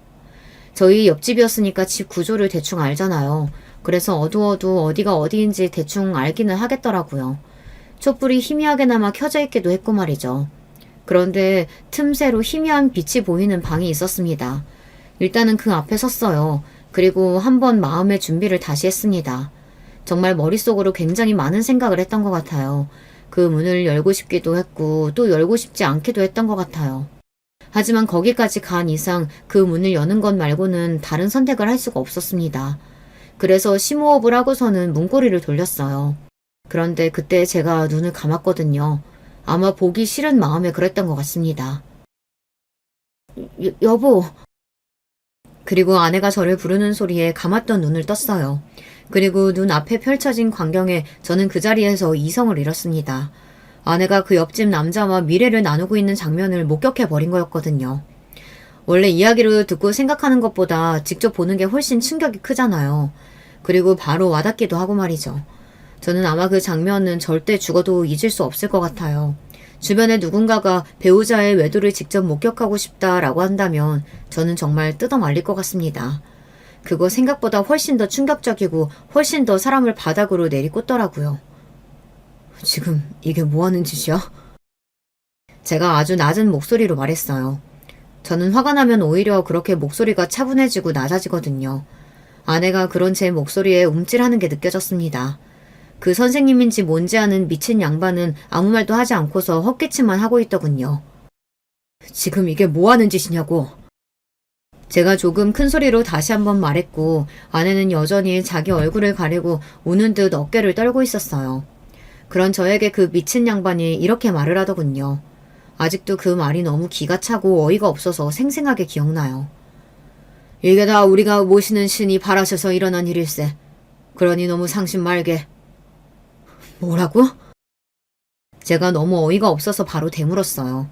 저희 옆집이었으니까 집 구조를 대충 알잖아요. 그래서 어두워도 어디가 어디인지 대충 알기는 하겠더라고요. 촛불이 희미하게나마 켜져 있기도 했고 말이죠. 그런데 틈새로 희미한 빛이 보이는 방이 있었습니다. 일단은 그 앞에 섰어요. 그리고 한번 마음의 준비를 다시 했습니다. 정말 머릿속으로 굉장히 많은 생각을 했던 것 같아요. 그 문을 열고 싶기도 했고 또 열고 싶지 않기도 했던 것 같아요. 하지만 거기까지 간 이상 그 문을 여는 것 말고는 다른 선택을 할 수가 없었습니다. 그래서 심호흡을 하고서는 문고리를 돌렸어요. 그런데 그때 제가 눈을 감았거든요. 아마 보기 싫은 마음에 그랬던 것 같습니다. 여보. 그리고 아내가 저를 부르는 소리에 감았던 눈을 떴어요. 그리고 눈 앞에 펼쳐진 광경에 저는 그 자리에서 이성을 잃었습니다. 아내가 그 옆집 남자와 미래를 나누고 있는 장면을 목격해버린 거였거든요. 원래 이야기를 듣고 생각하는 것보다 직접 보는 게 훨씬 충격이 크잖아요. 그리고 바로 와닿기도 하고 말이죠. 저는 아마 그 장면은 절대 죽어도 잊을 수 없을 것 같아요. 주변에 누군가가 배우자의 외도를 직접 목격하고 싶다라고 한다면 저는 정말 뜯어말릴 것 같습니다. 그거 생각보다 훨씬 더 충격적이고 훨씬 더 사람을 바닥으로 내리꽂더라고요. 지금 이게 뭐 하는 짓이야? 제가 아주 낮은 목소리로 말했어요. 저는 화가 나면 오히려 그렇게 목소리가 차분해지고 낮아지거든요. 아내가 그런 제 목소리에 움찔하는 게 느껴졌습니다. 그 선생님인지 뭔지 아는 미친 양반은 아무 말도 하지 않고서 헛기침만 하고 있더군요. 지금 이게 뭐 하는 짓이냐고. 제가 조금 큰 소리로 다시 한번 말했고 아내는 여전히 자기 얼굴을 가리고 우는 듯 어깨를 떨고 있었어요. 그런 저에게 그 미친 양반이 이렇게 말을 하더군요. 아직도 그 말이 너무 기가 차고 어이가 없어서 생생하게 기억나요. 이게 다 우리가 모시는 신이 바라셔서 일어난 일일세. 그러니 너무 상심 말게. 뭐라고? 제가 너무 어이가 없어서 바로 되물었어요.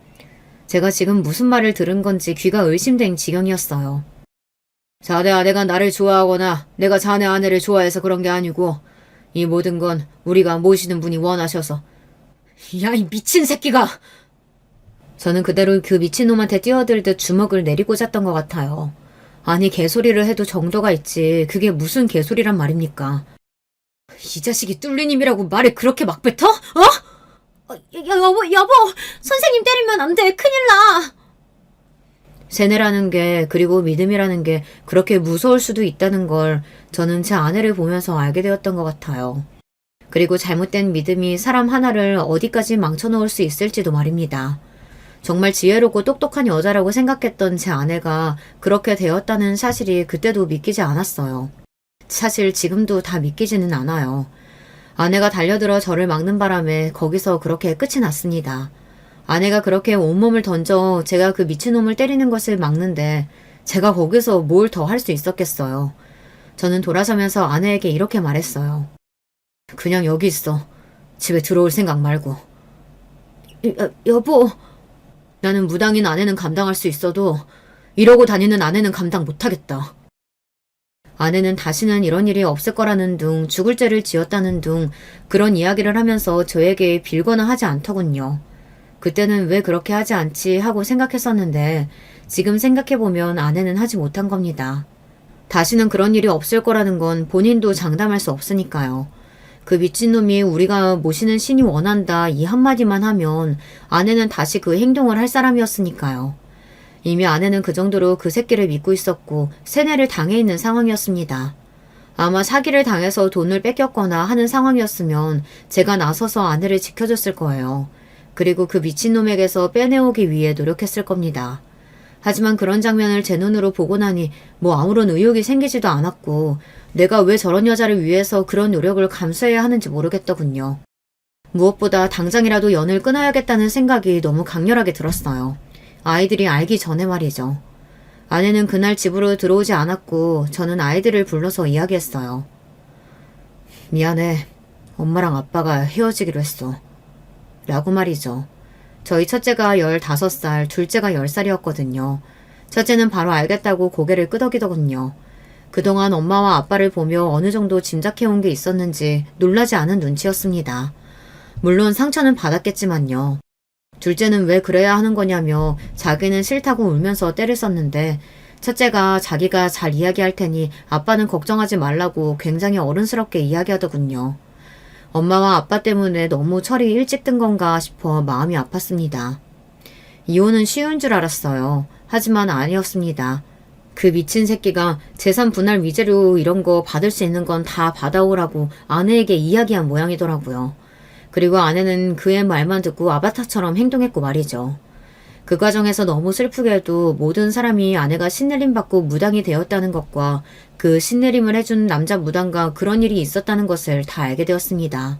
제가 지금 무슨 말을 들은 건지 귀가 의심된 지경이었어요. 자네 아내가 나를 좋아하거나 내가 자네 아내를 좋아해서 그런 게 아니고 이 모든 건 우리가 모시는 분이 원하셔서. 야, 이 미친 새끼가! 저는 그대로 그 미친놈한테 뛰어들듯 주먹을 내리꽂았던 것 같아요. 아니 개소리를 해도 정도가 있지 그게 무슨 개소리란 말입니까? 이 자식이 뚫리님이라고 말을 그렇게 막 뱉어? 여보, 선생님 때리면 안 돼, 큰일 나. 세뇌라는 게 그리고 믿음이라는 게 그렇게 무서울 수도 있다는 걸 저는 제 아내를 보면서 알게 되었던 것 같아요. 그리고 잘못된 믿음이 사람 하나를 어디까지 망쳐놓을 수 있을지도 말입니다. 정말 지혜롭고 똑똑한 여자라고 생각했던 제 아내가 그렇게 되었다는 사실이 그때도 믿기지 않았어요. 사실 지금도 다 믿기지는 않아요. 아내가 달려들어 저를 막는 바람에 거기서 그렇게 끝이 났습니다. 아내가 그렇게 온몸을 던져 제가 그 미친놈을 때리는 것을 막는데 제가 거기서 뭘 더 할 수 있었겠어요. 저는 돌아서면서 아내에게 이렇게 말했어요. 그냥 여기 있어. 집에 들어올 생각 말고. 여보. 나는 무당인 아내는 감당할 수 있어도 이러고 다니는 아내는 감당 못하겠다. 아내는 다시는 이런 일이 없을 거라는 둥, 죽을 죄를 지었다는 둥, 그런 이야기를 하면서 저에게 빌거나 하지 않더군요. 그때는 왜 그렇게 하지 않지 하고 생각했었는데 지금 생각해보면 아내는 하지 못한 겁니다. 다시는 그런 일이 없을 거라는 건 본인도 장담할 수 없으니까요. 그 미친놈이 우리가 모시는 신이 원한다 이 한마디만 하면 아내는 다시 그 행동을 할 사람이었으니까요. 이미 아내는 그 정도로 그 새끼를 믿고 있었고 세뇌를 당해 있는 상황이었습니다. 아마 사기를 당해서 돈을 뺏겼거나 하는 상황이었으면 제가 나서서 아내를 지켜줬을 거예요. 그리고 그 미친놈에게서 빼내오기 위해 노력했을 겁니다. 하지만 그런 장면을 제 눈으로 보고 나니 뭐 아무런 의욕이 생기지도 않았고 내가 왜 저런 여자를 위해서 그런 노력을 감수해야 하는지 모르겠더군요. 무엇보다 당장이라도 연을 끊어야겠다는 생각이 너무 강렬하게 들었어요. 아이들이 알기 전에 말이죠. 아내는 그날 집으로 들어오지 않았고 저는 아이들을 불러서 이야기했어요. 미안해. 엄마랑 아빠가 헤어지기로 했어. 라고 말이죠. 저희 첫째가 15살, 둘째가 10살이었거든요. 첫째는 바로 알겠다고 고개를 끄덕이더군요. 그동안 엄마와 아빠를 보며 어느 정도 짐작해온 게 있었는지 놀라지 않은 눈치였습니다. 물론 상처는 받았겠지만요. 둘째는 왜 그래야 하는 거냐며 자기는 싫다고 울면서 때를 썼는데 첫째가 자기가 잘 이야기할 테니 아빠는 걱정하지 말라고 굉장히 어른스럽게 이야기하더군요. 엄마와 아빠 때문에 너무 철이 일찍 든 건가 싶어 마음이 아팠습니다. 이혼은 쉬운 줄 알았어요. 하지만 아니었습니다. 그 미친 새끼가 재산 분할 위자료 이런 거 받을 수 있는 건 다 받아오라고 아내에게 이야기한 모양이더라고요. 그리고 아내는 그의 말만 듣고 아바타처럼 행동했고 말이죠. 그 과정에서 너무 슬프게도 모든 사람이 아내가 신내림 받고 무당이 되었다는 것과 그 신내림을 해준 남자 무당과 그런 일이 있었다는 것을 다 알게 되었습니다.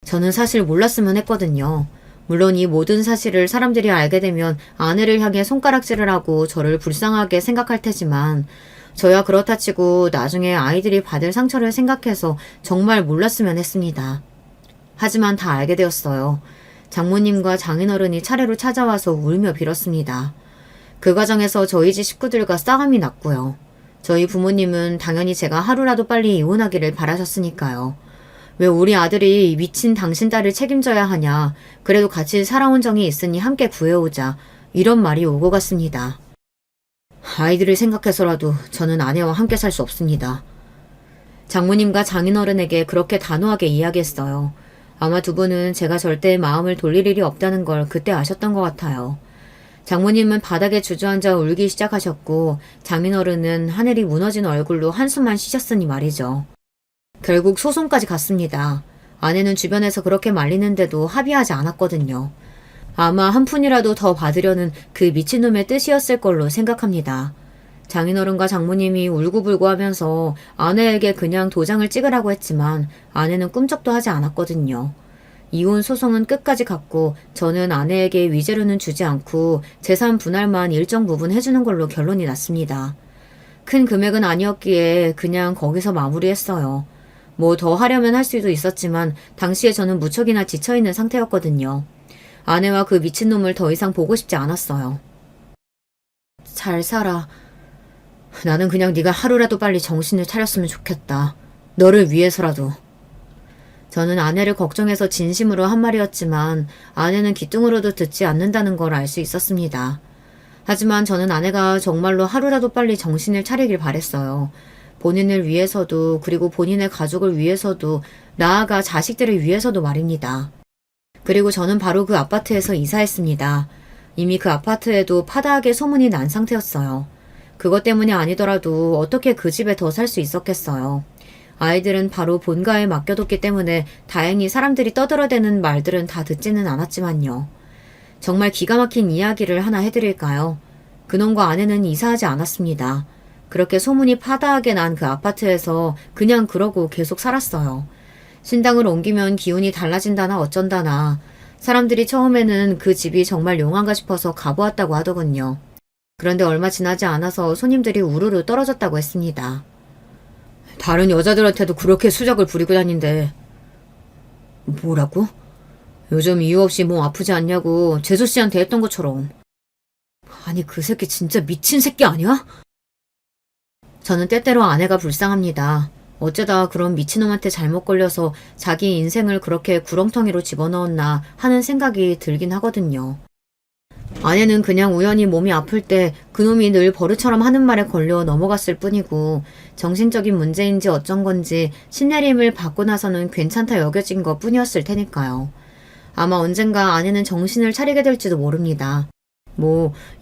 저는 사실 몰랐으면 했거든요. 물론 이 모든 사실을 사람들이 알게 되면 아내를 향해 손가락질을 하고 저를 불쌍하게 생각할 테지만 저야 그렇다 치고 나중에 아이들이 받을 상처를 생각해서 정말 몰랐으면 했습니다. 하지만 다 알게 되었어요. 장모님과 장인어른이 차례로 찾아와서 울며 빌었습니다. 그 과정에서 저희 집 식구들과 싸움이 났고요. 저희 부모님은 당연히 제가 하루라도 빨리 이혼하기를 바라셨으니까요. 왜 우리 아들이 미친 당신 딸을 책임져야 하냐. 그래도 같이 살아온 정이 있으니 함께 구해오자. 이런 말이 오고 갔습니다. 아이들을 생각해서라도 저는 아내와 함께 살 수 없습니다. 장모님과 장인어른에게 그렇게 단호하게 이야기했어요. 아마 두 분은 제가 절대 마음을 돌릴 일이 없다는 걸 그때 아셨던 것 같아요. 장모님은 바닥에 주저앉아 울기 시작하셨고 장인어른은 하늘이 무너진 얼굴로 한숨만 쉬셨으니 말이죠. 결국 소송까지 갔습니다. 아내는 주변에서 그렇게 말리는데도 합의하지 않았거든요. 아마 한 푼이라도 더 받으려는 그 미친놈의 뜻이었을 걸로 생각합니다. 장인어른과 장모님이 울고불고 하면서 아내에게 그냥 도장을 찍으라고 했지만 아내는 꿈쩍도 하지 않았거든요. 이혼 소송은 끝까지 갔고 저는 아내에게 위자료는 주지 않고 재산 분할만 일정 부분 해주는 걸로 결론이 났습니다. 큰 금액은 아니었기에 그냥 거기서 마무리했어요. 뭐 더 하려면 할 수도 있었지만 당시에 저는 무척이나 지쳐있는 상태였거든요. 아내와 그 미친놈을 더 이상 보고 싶지 않았어요. 잘 살아. 나는 그냥 네가 하루라도 빨리 정신을 차렸으면 좋겠다. 너를 위해서라도. 저는 아내를 걱정해서 진심으로 한 말이었지만 아내는 귀뚱으로도 듣지 않는다는 걸 알 수 있었습니다. 하지만 저는 아내가 정말로 하루라도 빨리 정신을 차리길 바랬어요. 본인을 위해서도 그리고 본인의 가족을 위해서도 나아가 자식들을 위해서도 말입니다. 그리고 저는 바로 그 아파트에서 이사했습니다. 이미 그 아파트에도 파다하게 소문이 난 상태였어요. 그것 때문이 아니더라도 어떻게 그 집에 더 살 수 있었겠어요. 아이들은 바로 본가에 맡겨뒀기 때문에 다행히 사람들이 떠들어대는 말들은 다 듣지는 않았지만요. 정말 기가 막힌 이야기를 하나 해드릴까요? 그놈과 아내는 이사하지 않았습니다. 그렇게 소문이 파다하게 난 그 아파트에서 그냥 그러고 계속 살았어요. 신당을 옮기면 기운이 달라진다나 어쩐다나 사람들이 처음에는 그 집이 정말 용한가 싶어서 가보았다고 하더군요. 그런데 얼마 지나지 않아서 손님들이 우르르 떨어졌다고 했습니다. 다른 여자들한테도 그렇게 수작을 부리고 다닌대. 뭐라고? 요즘 이유 없이 몸 아프지 않냐고 재수 씨한테 했던 것처럼. 아니 그 새끼 진짜 미친 새끼 아니야? 저는 때때로 아내가 불쌍합니다. 어쩌다 그런 미친놈한테 잘못 걸려서 자기 인생을 그렇게 구렁텅이로 집어넣었나 하는 생각이 들긴 하거든요. 아내는 그냥 우연히 몸이 아플 때 그놈이 늘 버릇처럼 하는 말에 걸려 넘어갔을 뿐이고 정신적인 문제인지 어쩐 건지 신내림을 받고 나서는 괜찮다 여겨진 것 뿐이었을 테니까요. 아마 언젠가 아내는 정신을 차리게 될지도 모릅니다.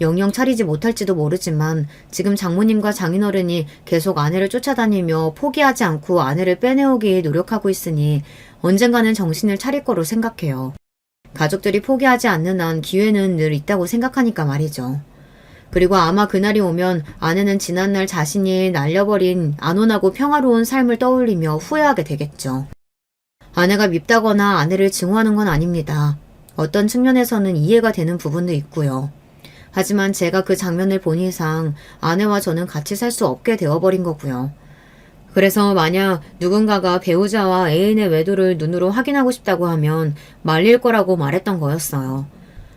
영영 차리지 못할지도 모르지만 지금 장모님과 장인어른이 계속 아내를 쫓아다니며 포기하지 않고 아내를 빼내오기 노력하고 있으니 언젠가는 정신을 차릴 거로 생각해요. 가족들이 포기하지 않는 한 기회는 늘 있다고 생각하니까 말이죠. 그리고 아마 그날이 오면 아내는 지난날 자신이 날려버린 안온하고 평화로운 삶을 떠올리며 후회하게 되겠죠. 아내가 밉다거나 아내를 증오하는 건 아닙니다. 어떤 측면에서는 이해가 되는 부분도 있고요. 하지만 제가 그 장면을 본 이상 아내와 저는 같이 살 수 없게 되어버린 거고요. 그래서 만약 누군가가 배우자와 애인의 외도를 눈으로 확인하고 싶다고 하면 말릴 거라고 말했던 거였어요.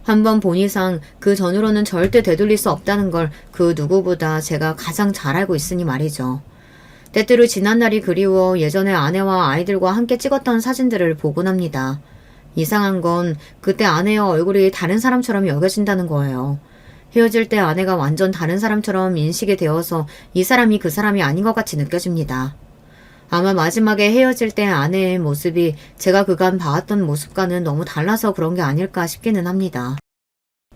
한번 본 이상 그 전으로는 절대 되돌릴 수 없다는 걸 그 누구보다 제가 가장 잘 알고 있으니 말이죠. 때때로 지난날이 그리워 예전에 아내와 아이들과 함께 찍었던 사진들을 보곤 합니다. 이상한 건 그때 아내의 얼굴이 다른 사람처럼 여겨진다는 거예요. 헤어질 때 아내가 완전 다른 사람처럼 인식이 되어서 이 사람이 그 사람이 아닌 것 같이 느껴집니다. 아마 마지막에 헤어질 때 아내의 모습이 제가 그간 봐왔던 모습과는 너무 달라서 그런 게 아닐까 싶기는 합니다.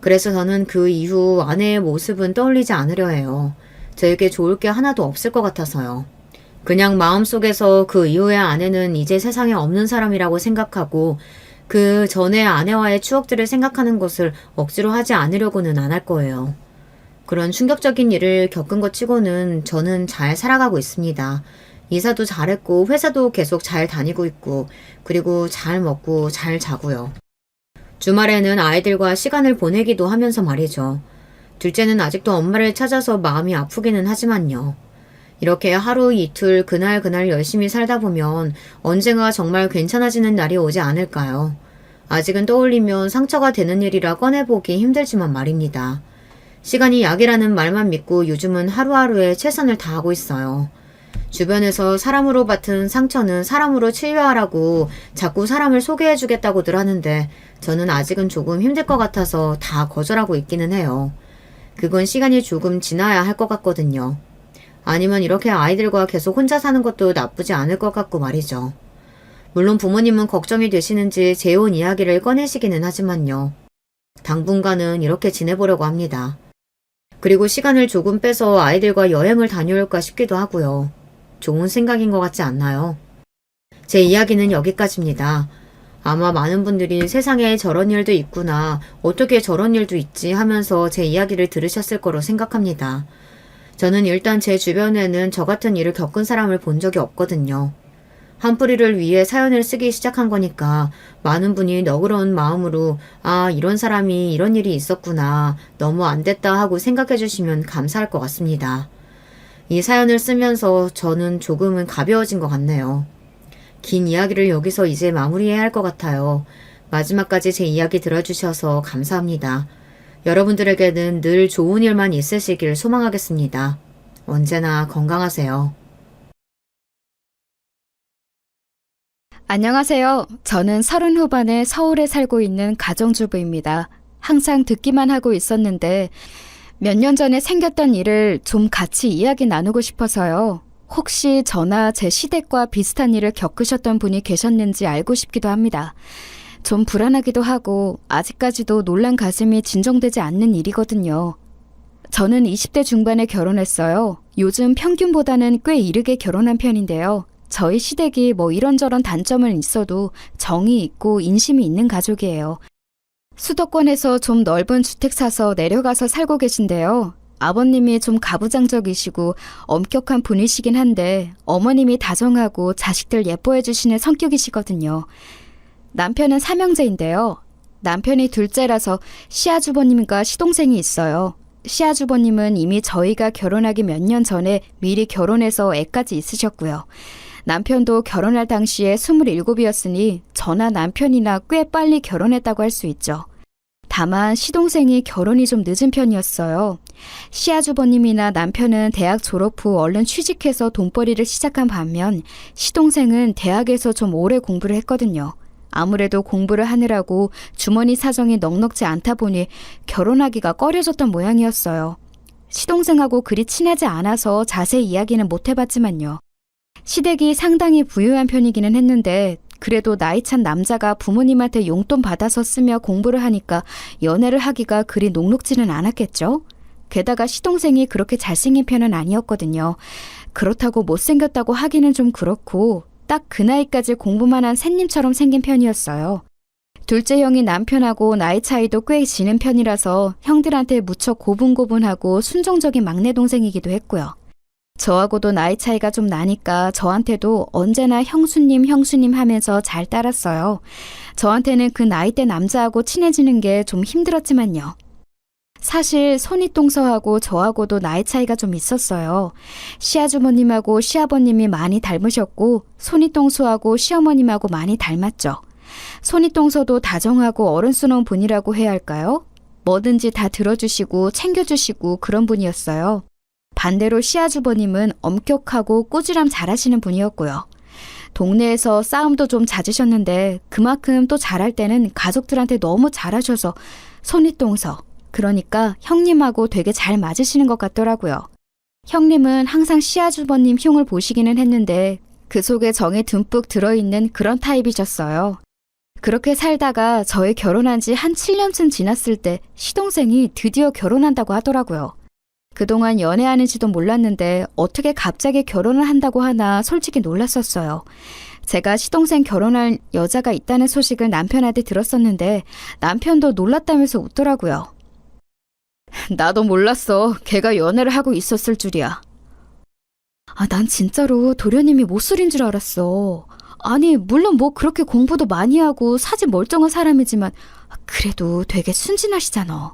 그래서 저는 그 이후 아내의 모습은 떠올리지 않으려 해요. 저에게 좋을 게 하나도 없을 것 같아서요. 그냥 마음속에서 그 이후의 아내는 이제 세상에 없는 사람이라고 생각하고 그 전에 아내와의 추억들을 생각하는 것을 억지로 하지 않으려고는 안 할 거예요. 그런 충격적인 일을 겪은 것 치고는 저는 잘 살아가고 있습니다. 이사도 잘했고 회사도 계속 잘 다니고 있고 그리고 잘 먹고 잘 자고요. 주말에는 아이들과 시간을 보내기도 하면서 말이죠. 둘째는 아직도 엄마를 찾아서 마음이 아프기는 하지만요. 이렇게 하루 이틀 그날 열심히 살다 보면 언젠가 정말 괜찮아지는 날이 오지 않을까요? 아직은 떠올리면 상처가 되는 일이라 꺼내보기 힘들지만 말입니다. 시간이 약이라는 말만 믿고 요즘은 하루하루에 최선을 다하고 있어요. 주변에서 사람으로 받은 상처는 사람으로 치유하라고 자꾸 사람을 소개해주겠다고들 하는데 저는 아직은 조금 힘들 것 같아서 다 거절하고 있기는 해요. 그건 시간이 조금 지나야 할 것 같거든요. 아니면 이렇게 아이들과 계속 혼자 사는 것도 나쁘지 않을 것 같고 말이죠. 물론 부모님은 걱정이 되시는지 재혼 이야기를 꺼내시기는 하지만요. 당분간은 이렇게 지내보려고 합니다. 그리고 시간을 조금 빼서 아이들과 여행을 다녀올까 싶기도 하고요. 좋은 생각인 것 같지 않나요? 제 이야기는 여기까지입니다. 아마 많은 분들이 세상에 저런 일도 있구나, 어떻게 저런 일도 있지 하면서 제 이야기를 들으셨을 거로 생각합니다. 저는 일단 제 주변에는 저 같은 일을 겪은 사람을 본 적이 없거든요. 한뿌리를 위해 사연을 쓰기 시작한 거니까 많은 분이 너그러운 마음으로 이런 사람이 이런 일이 있었구나, 너무 안 됐다 하고 생각해 주시면 감사할 것 같습니다. 이 사연을 쓰면서 저는 조금은 가벼워진 것 같네요. 긴 이야기를 여기서 이제 마무리해야 할 것 같아요. 마지막까지 제 이야기 들어주셔서 감사합니다. 여러분들에게는 늘 좋은 일만 있으시길 소망하겠습니다. 언제나 건강하세요. 안녕하세요. 저는 30 후반에 서울에 살고 있는 가정주부입니다. 항상 듣기만 하고 있었는데 몇 년 전에 생겼던 일을 좀 같이 이야기 나누고 싶어서요. 혹시 저나 제 시댁과 비슷한 일을 겪으셨던 분이 계셨는지 알고 싶기도 합니다. 좀 불안하기도 하고 아직까지도 놀란 가슴이 진정되지 않는 일이거든요. 저는 20대 중반에 결혼했어요. 요즘 평균보다는 꽤 이르게 결혼한 편인데요. 저희 시댁이 이런저런 단점은 있어도 정이 있고 인심이 있는 가족이에요. 수도권에서 좀 넓은 주택 사서 내려가서 살고 계신데요. 아버님이 좀 가부장적이시고 엄격한 분이시긴 한데 어머님이 다정하고 자식들 예뻐해 주시는 성격이시거든요. 남편은 삼형제인데요. 남편이 둘째라서 시아주버님과 시동생이 있어요. 시아주버님은 이미 저희가 결혼하기 몇 년 전에 미리 결혼해서 애까지 있으셨고요. 남편도 결혼할 당시에 27이었으니 저나 남편이나 꽤 빨리 결혼했다고 할 수 있죠. 다만 시동생이 결혼이 좀 늦은 편이었어요. 시아주버님이나 남편은 대학 졸업 후 얼른 취직해서 돈벌이를 시작한 반면 시동생은 대학에서 좀 오래 공부를 했거든요. 아무래도 공부를 하느라고 주머니 사정이 넉넉지 않다 보니 결혼하기가 꺼려졌던 모양이었어요. 시동생하고 그리 친하지 않아서 자세히 이야기는 못 해봤지만요. 시댁이 상당히 부유한 편이기는 했는데 그래도 나이 찬 남자가 부모님한테 용돈 받아서 쓰며 공부를 하니까 연애를 하기가 그리 녹록지는 않았겠죠? 게다가 시동생이 그렇게 잘생긴 편은 아니었거든요. 그렇다고 못생겼다고 하기는 좀 그렇고 딱 그 나이까지 공부만 한 샌님처럼 생긴 편이었어요. 둘째 형이 남편하고 나이 차이도 꽤 지는 편이라서 형들한테 무척 고분고분하고 순종적인 막내 동생이기도 했고요. 저하고도 나이 차이가 좀 나니까 저한테도 언제나 형수님 형수님 하면서 잘 따랐어요. 저한테는 그 나이대 남자하고 친해지는 게 좀 힘들었지만요. 사실 손윗동서하고 저하고도 나이 차이가 좀 있었어요. 시아주머님하고 시아버님이 많이 닮으셨고 손윗동서하고 시어머님하고 많이 닮았죠. 손윗동서도 다정하고 어른스러운 분이라고 해야 할까요? 뭐든지 다 들어주시고 챙겨주시고 그런 분이었어요. 반대로 시아주버님은 엄격하고 꾸지람 잘하시는 분이었고요. 동네에서 싸움도 좀 잦으셨는데 그만큼 또 잘할 때는 가족들한테 너무 잘하셔서 손윗동서, 그러니까 형님하고 되게 잘 맞으시는 것 같더라고요. 형님은 항상 시아주버님 흉을 보시기는 했는데 그 속에 정이 듬뿍 들어있는 그런 타입이셨어요. 그렇게 살다가 저희 결혼한 지 한 7년쯤 지났을 때 시동생이 드디어 결혼한다고 하더라고요. 그동안 연애하는지도 몰랐는데 어떻게 갑자기 결혼을 한다고 하나 솔직히 놀랐었어요. 제가 시동생 결혼할 여자가 있다는 소식을 남편한테 들었었는데 남편도 놀랐다면서 웃더라고요. 나도 몰랐어. 걔가 연애를 하고 있었을 줄이야. 난 진짜로 도련님이 못소린 줄 알았어. 아니, 물론 뭐 그렇게 공부도 많이 하고 사지 멀쩡한 사람이지만 그래도 되게 순진하시잖아.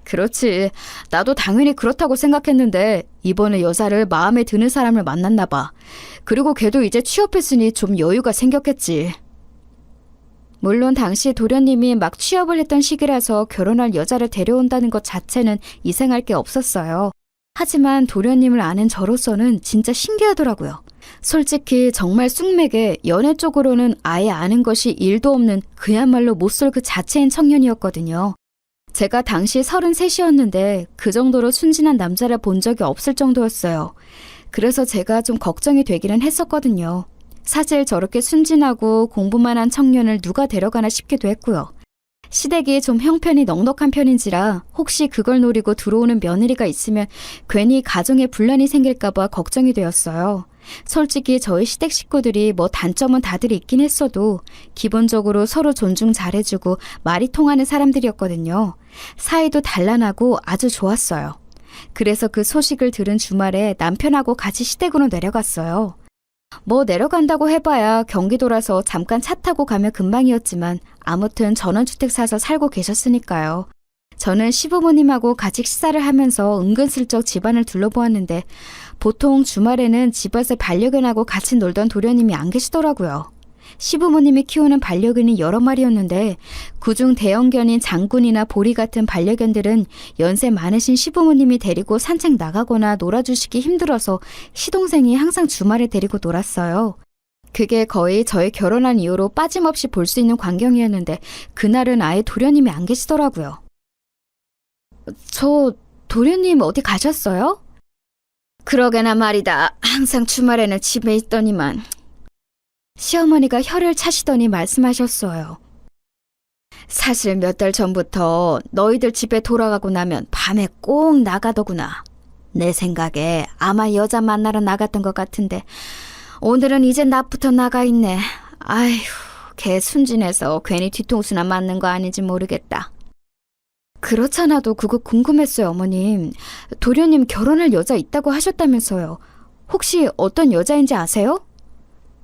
그렇지. 나도 당연히 그렇다고 생각했는데 이번에 여자를 마음에 드는 사람을 만났나 봐. 그리고 걔도 이제 취업했으니 좀 여유가 생겼겠지. 물론 당시 도련님이 막 취업을 했던 시기라서 결혼할 여자를 데려온다는 것 자체는 이상할 게 없었어요. 하지만 도련님을 아는 저로서는 진짜 신기하더라고요. 솔직히 정말 쑥맥에 연애 쪽으로는 아예 아는 것이 일도 없는 그야말로 못쏠 그 자체인 청년이었거든요. 제가 당시 33이었는데 그 정도로 순진한 남자를 본 적이 없을 정도였어요. 그래서 제가 좀 걱정이 되기는 했었거든요. 사실 저렇게 순진하고 공부만 한 청년을 누가 데려가나 싶기도 했고요. 시댁이 좀 형편이 넉넉한 편인지라 혹시 그걸 노리고 들어오는 며느리가 있으면 괜히 가정에 분란이 생길까봐 걱정이 되었어요. 솔직히 저희 시댁 식구들이 뭐 단점은 다들 있긴 했어도 기본적으로 서로 존중 잘해주고 말이 통하는 사람들이었거든요. 사이도 단란하고 아주 좋았어요. 그래서 그 소식을 들은 주말에 남편하고 같이 시댁으로 내려갔어요. 뭐 내려간다고 해봐야 경기도라서 잠깐 차 타고 가면 금방이었지만 아무튼 전원주택 사서 살고 계셨으니까요. 저는 시부모님하고 같이 식사를 하면서 은근슬쩍 집안을 둘러보았는데 보통 주말에는 집에서 반려견하고 같이 놀던 도련님이 안 계시더라고요. 시부모님이 키우는 반려견이 여러 마리였는데 그중 대형견인 장군이나 보리 같은 반려견들은 연세 많으신 시부모님이 데리고 산책 나가거나 놀아주시기 힘들어서 시동생이 항상 주말에 데리고 놀았어요. 그게 거의 저희 결혼한 이후로 빠짐없이 볼 수 있는 광경이었는데 그날은 아예 도련님이 안 계시더라고요. 저 도련님 어디 가셨어요? 그러게나 말이다. 항상 주말에는 집에 있더니만. 시어머니가 혀를 차시더니 말씀하셨어요. 사실 몇 달 전부터 너희들 집에 돌아가고 나면 밤에 꼭 나가더구나. 내 생각에 아마 여자 만나러 나갔던 것 같은데 오늘은 이제 낮부터 나가 있네. 아휴, 걔 순진해서 괜히 뒤통수나 맞는 거 아닌지 모르겠다. 그렇잖아도 그거 궁금했어요, 어머님. 도련님 결혼할 여자 있다고 하셨다면서요. 혹시 어떤 여자인지 아세요?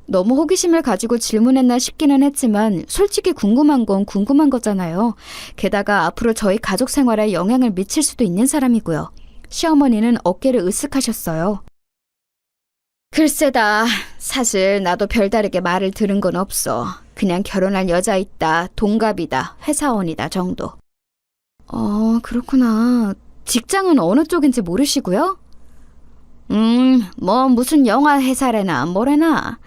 너무 호기심을 가지고 질문했나 싶기는 했지만 솔직히 궁금한 건 궁금한 거잖아요. 게다가 앞으로 저희 가족 생활에 영향을 미칠 수도 있는 사람이고요. 시어머니는 어깨를 으쓱하셨어요. 글쎄다. 사실 나도 별다르게 말을 들은 건 없어. 그냥 결혼할 여자 있다, 동갑이다, 회사원이다 정도. 그렇구나. 직장은 어느 쪽인지 모르시고요? 뭐 무슨 영화 회사래나 뭐래나.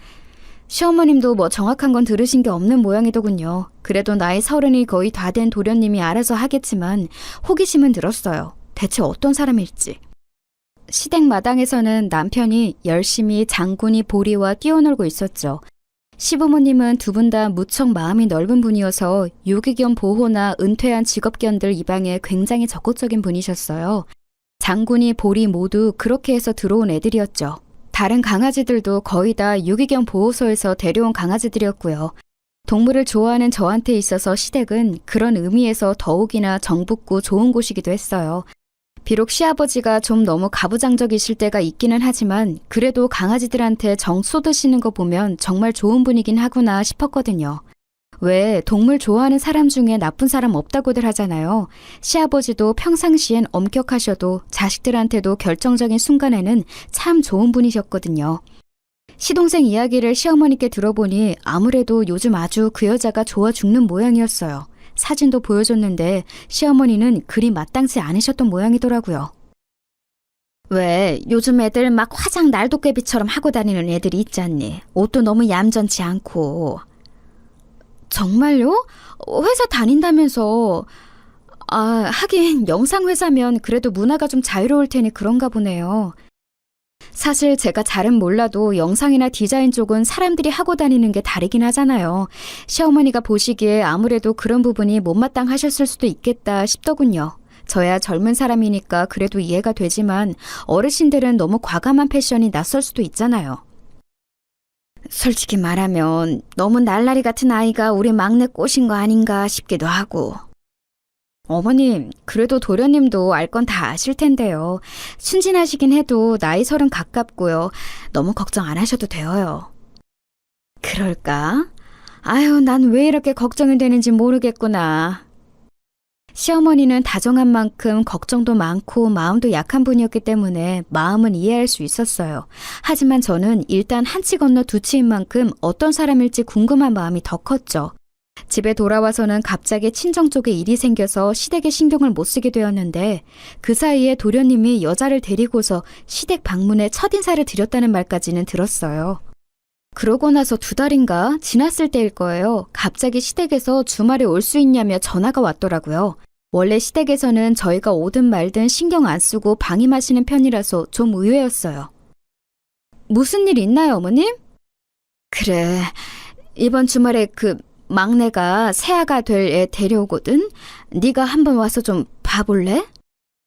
시어머님도 뭐 정확한 건 들으신 게 없는 모양이더군요. 그래도 나이 30이 거의 다 된 도련님이 알아서 하겠지만 호기심은 들었어요. 대체 어떤 사람일지. 시댁 마당에서는 남편이 열심히 장군이 보리와 뛰어놀고 있었죠. 시부모님은 두 분 다 무척 마음이 넓은 분이어서 유기견 보호나 은퇴한 직업견들 입양에 굉장히 적극적인 분이셨어요. 장군이 보리 모두 그렇게 해서 들어온 애들이었죠. 다른 강아지들도 거의 다 유기견 보호소에서 데려온 강아지들이었고요. 동물을 좋아하는 저한테 있어서 시댁은 그런 의미에서 더욱이나 정붙고 좋은 곳이기도 했어요. 비록 시아버지가 좀 너무 가부장적이실 때가 있기는 하지만 그래도 강아지들한테 정 쏟으시는 거 보면 정말 좋은 분이긴 하구나 싶었거든요. 왜 동물 좋아하는 사람 중에 나쁜 사람 없다고들 하잖아요. 시아버지도 평상시엔 엄격하셔도 자식들한테도 결정적인 순간에는 참 좋은 분이셨거든요. 시동생 이야기를 시어머니께 들어보니 아무래도 요즘 아주 그 여자가 좋아 죽는 모양이었어요. 사진도 보여줬는데 시어머니는 그리 마땅치 않으셨던 모양이더라고요. 왜 요즘 애들 막 화장 날도깨비처럼 하고 다니는 애들이 있지 않니? 옷도 너무 얌전치 않고. 정말요? 회사 다닌다면서. 하긴 영상회사면 그래도 문화가 좀 자유로울 테니 그런가 보네요. 사실 제가 잘은 몰라도 영상이나 디자인 쪽은 사람들이 하고 다니는 게 다르긴 하잖아요. 시어머니가 보시기에 아무래도 그런 부분이 못마땅하셨을 수도 있겠다 싶더군요. 저야 젊은 사람이니까 그래도 이해가 되지만 어르신들은 너무 과감한 패션이 낯설 수도 있잖아요. 솔직히 말하면 너무 날라리 같은 아이가 우리 막내 꼬신 거 아닌가 싶기도 하고. 어머님, 그래도 도련님도 알 건 다 아실 텐데요. 순진하시긴 해도 나이 30 가깝고요. 너무 걱정 안 하셔도 돼요. 그럴까? 아유, 난 왜 이렇게 걱정이 되는지 모르겠구나. 시어머니는 다정한 만큼 걱정도 많고 마음도 약한 분이었기 때문에 마음은 이해할 수 있었어요. 하지만 저는 일단 한 치 건너 두 치인 만큼 어떤 사람일지 궁금한 마음이 더 컸죠. 집에 돌아와서는 갑자기 친정 쪽에 일이 생겨서 시댁에 신경을 못 쓰게 되었는데 그 사이에 도련님이 여자를 데리고서 시댁 방문에 첫인사를 드렸다는 말까지는 들었어요. 그러고 나서 2달인가 지났을 때일 거예요. 갑자기 시댁에서 주말에 올 수 있냐며 전화가 왔더라고요. 원래 시댁에서는 저희가 오든 말든 신경 안 쓰고 방임하시는 편이라서 좀 의외였어요. 무슨 일 있나요, 어머님? 그래, 이번 주말에 막내가 새아가 될 애 데려오거든? 네가 한번 와서 좀 봐볼래?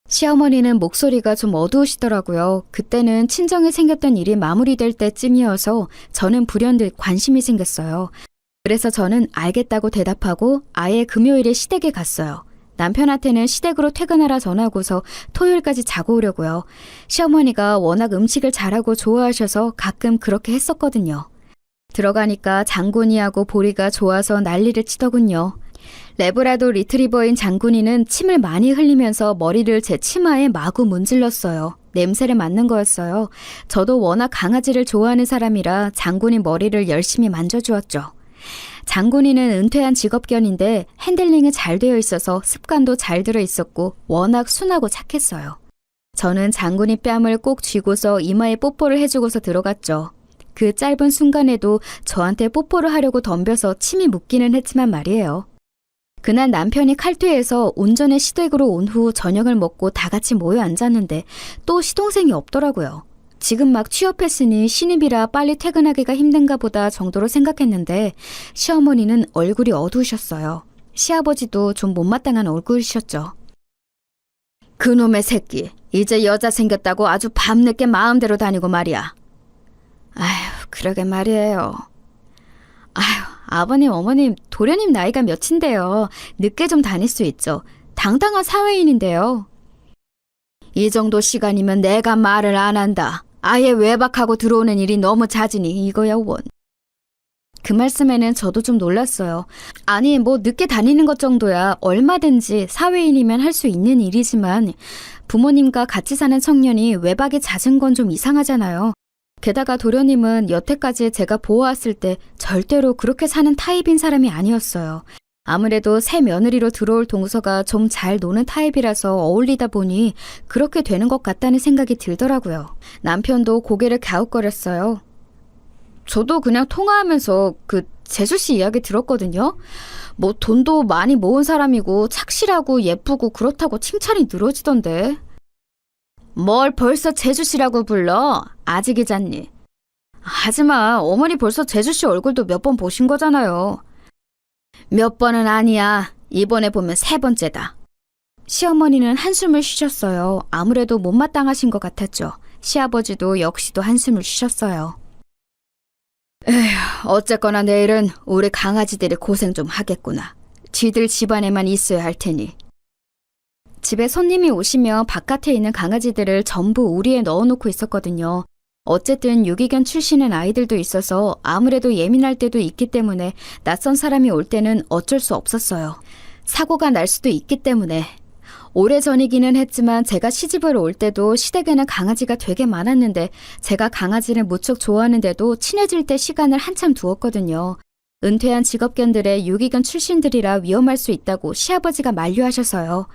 시어머니는 목소리가 좀 어두우시더라고요. 그때는 친정에 생겼던 일이 마무리될 때쯤이어서 저는 불현듯 관심이 생겼어요. 그래서 저는 알겠다고 대답하고 아예 금요일에 시댁에 갔어요. 남편한테는 시댁으로 퇴근하라 전하고서 토요일까지 자고 오려고요. 시어머니가 워낙 음식을 잘하고 좋아하셔서 가끔 그렇게 했었거든요. 들어가니까 장군이하고 보리가 좋아서 난리를 치더군요. 레브라도 리트리버인 장군이는 침을 많이 흘리면서 머리를 제 치마에 마구 문질렀어요. 냄새를 맡는 거였어요. 저도 워낙 강아지를 좋아하는 사람이라 장군이 머리를 열심히 만져주었죠. 장군이는 은퇴한 직업견인데 핸들링이 잘 되어 있어서 습관도 잘 들어 있었고 워낙 순하고 착했어요. 저는 장군이 뺨을 꼭 쥐고서 이마에 뽀뽀를 해주고서 들어갔죠. 그 짧은 순간에도 저한테 뽀뽀를 하려고 덤벼서 침이 묻기는 했지만 말이에요. 그날 남편이 칼퇴해서 온전히 시댁으로 온 후 저녁을 먹고 다 같이 모여 앉았는데 또 시동생이 없더라고요. 지금 막 취업했으니 신입이라 빨리 퇴근하기가 힘든가 보다 정도로 생각했는데 시어머니는 얼굴이 어두우셨어요. 시아버지도 좀 못마땅한 얼굴이셨죠. 그놈의 새끼, 이제 여자 생겼다고 아주 밤늦게 마음대로 다니고 말이야. 아휴, 그러게 말이에요. 아휴, 아버님, 어머님, 도련님 나이가 몇인데요. 늦게 좀 다닐 수 있죠. 당당한 사회인인데요. 이 정도 시간이면 내가 말을 안 한다. 아예 외박하고 들어오는 일이 너무 잦으니 이거야 원. 그 말씀에는 저도 좀 놀랐어요. 아니, 뭐 늦게 다니는 것 정도야 얼마든지 사회인이면 할 수 있는 일이지만 부모님과 같이 사는 청년이 외박이 잦은 건 좀 이상하잖아요. 게다가 도련님은 여태까지 제가 보아왔을 때 절대로 그렇게 사는 타입인 사람이 아니었어요. 아무래도 새 며느리로 들어올 동서가 좀 잘 노는 타입이라서 어울리다 보니 그렇게 되는 것 같다는 생각이 들더라고요. 남편도 고개를 갸웃거렸어요. 저도 그냥 통화하면서 재수 씨 이야기 들었거든요. 뭐 돈도 많이 모은 사람이고 착실하고 예쁘고 그렇다고 칭찬이 늘어지던데. 뭘 벌써 재수 씨라고 불러? 아직이잖니. 하지마, 어머니 벌써 재수 씨 얼굴도 몇 번 보신 거잖아요. 몇 번은 아니야. 이번에 보면 3번째다. 시어머니는 한숨을 쉬셨어요. 아무래도 못마땅하신 것 같았죠. 시아버지도 역시도 한숨을 쉬셨어요. 에휴, 어쨌거나 내일은 우리 강아지들이 고생 좀 하겠구나. 쥐들 집안에만 있어야 할 테니. 집에 손님이 오시면 바깥에 있는 강아지들을 전부 우리에 넣어놓고 있었거든요. 어쨌든 유기견 출신의 아이들도 있어서 아무래도 예민할 때도 있기 때문에 낯선 사람이 올 때는 어쩔 수 없었어요. 사고가 날 수도 있기 때문에. 오래전이기는 했지만 제가 시집을 올 때도 시댁에는 강아지가 되게 많았는데 제가 강아지를 무척 좋아하는데도 친해질 때 시간을 한참 두었거든요. 은퇴한 직업견들의 유기견 출신들이라 위험할 수 있다고 시아버지가 만류하셔서요.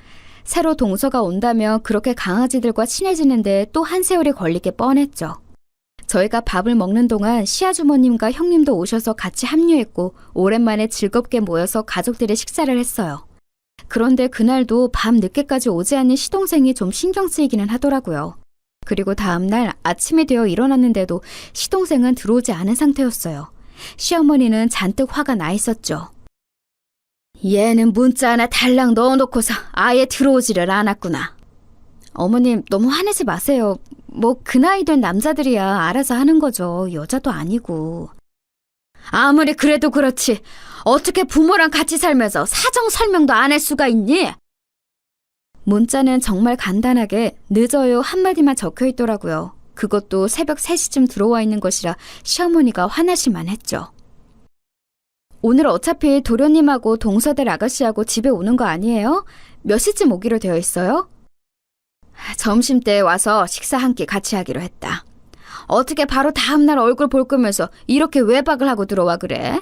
새로 동서가 온다면 그렇게 강아지들과 친해지는데 또 한 세월이 걸리게 뻔했죠. 저희가 밥을 먹는 동안 시아주머님과 형님도 오셔서 같이 합류했고 오랜만에 즐겁게 모여서 가족들의 식사를 했어요. 그런데 그날도 밤 늦게까지 오지 않는 시동생이 좀 신경 쓰이기는 하더라고요. 그리고 다음날 아침이 되어 일어났는데도 시동생은 들어오지 않은 상태였어요. 시어머니는 잔뜩 화가 나 있었죠. 얘는 문자 하나 달랑 넣어놓고서 아예 들어오지를 않았구나. 어머님, 너무 화내지 마세요. 뭐 그 나이 된 남자들이야 알아서 하는 거죠. 여자도 아니고. 아무리 그래도 그렇지. 어떻게 부모랑 같이 살면서 사정 설명도 안 할 수가 있니? 문자는 정말 간단하게 늦어요 한마디만 적혀 있더라고요. 그것도 새벽 3시쯤 들어와 있는 것이라 시어머니가 화나실만 했죠. 오늘 어차피 도련님하고 동서들 아가씨하고 집에 오는 거 아니에요? 몇 시쯤 오기로 되어 있어요? 점심때 와서 식사 한 끼 같이 하기로 했다. 어떻게 바로 다음날 얼굴 볼 거면서 이렇게 외박을 하고 들어와 그래?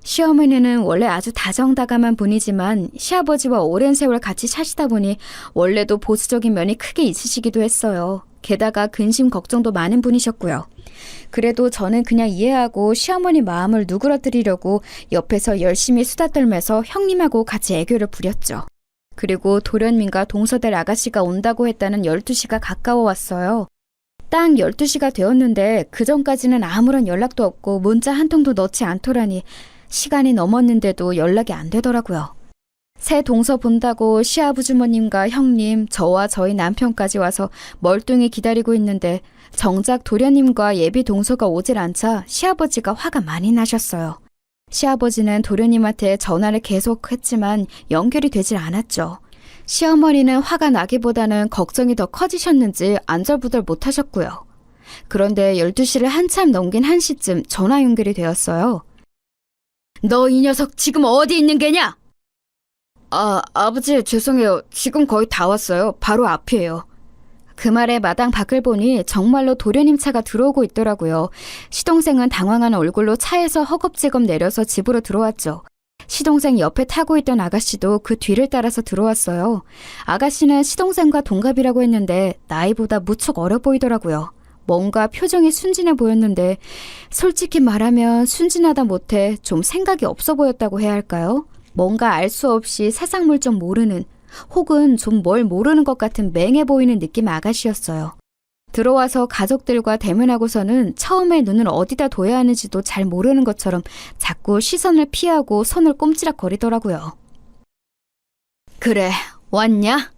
시어머니는 원래 아주 다정다감한 분이지만 시아버지와 오랜 세월 같이 사시다 보니 원래도 보수적인 면이 크게 있으시기도 했어요. 게다가 근심 걱정도 많은 분이셨고요. 그래도 저는 그냥 이해하고 시어머니 마음을 누그러뜨리려고 옆에서 열심히 수다 떨면서 형님하고 같이 애교를 부렸죠. 그리고 도련님과 동서들 아가씨가 온다고 했다는 12시가 가까워 왔어요. 딱 12시가 되었는데 그전까지는 아무런 연락도 없고 문자 한 통도 넣지 않더라니 시간이 넘었는데도 연락이 안 되더라고요. 새 동서 본다고 시아버주머님과 형님, 저와 저희 남편까지 와서 멀뚱히 기다리고 있는데 정작 도련님과 예비 동서가 오질 않자 시아버지가 화가 많이 나셨어요. 시아버지는 도련님한테 전화를 계속했지만 연결이 되질 않았죠. 시어머니는 화가 나기보다는 걱정이 더 커지셨는지 안절부절 못하셨고요. 그런데 12시를 한참 넘긴 1시쯤 전화 연결이 되었어요. 너 이 녀석 지금 어디 있는 게냐? 아버지 죄송해요. 지금 거의 다 왔어요. 바로 앞이에요. 그 말에 마당 밖을 보니 정말로 도련님 차가 들어오고 있더라고요. 시동생은 당황한 얼굴로 차에서 허겁지겁 내려서 집으로 들어왔죠. 시동생 옆에 타고 있던 아가씨도 그 뒤를 따라서 들어왔어요. 아가씨는 시동생과 동갑이라고 했는데 나이보다 무척 어려 보이더라고요. 뭔가 표정이 순진해 보였는데 솔직히 말하면 순진하다 못해 좀 생각이 없어 보였다고 해야 할까요? 뭔가 알 수 없이 세상 물 좀 모르는 혹은 좀 뭘 모르는 것 같은 맹해 보이는 느낌의 아가씨였어요. 들어와서 가족들과 대면하고서는 처음에 눈을 어디다 둬야 하는지도 잘 모르는 것처럼 자꾸 시선을 피하고 손을 꼼지락거리더라고요. 그래, 왔냐?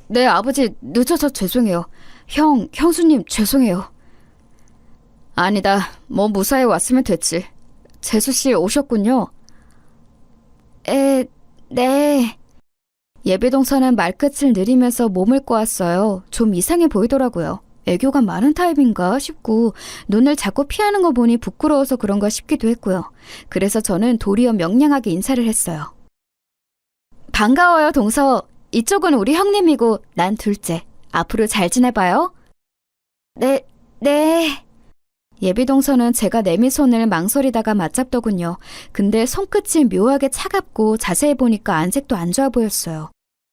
네, 아버지 늦어서 죄송해요. 형수님 죄송해요. 아니다, 뭐 무사히 왔으면 됐지. 재수씨 오셨군요. 네. 예비동서는 말끝을 느리면서 몸을 꼬았어요. 좀 이상해 보이더라고요. 애교가 많은 타입인가 싶고 눈을 자꾸 피하는 거 보니 부끄러워서 그런가 싶기도 했고요. 그래서 저는 도리어 명량하게 인사를 했어요. 반가워요, 동서. 이쪽은 우리 형님이고 난 둘째. 앞으로 잘 지내봐요. 네. 예비동서는 제가 내민 손을 망설이다가 맞잡더군요. 근데 손끝이 묘하게 차갑고 자세히 보니까 안색도 안 좋아 보였어요.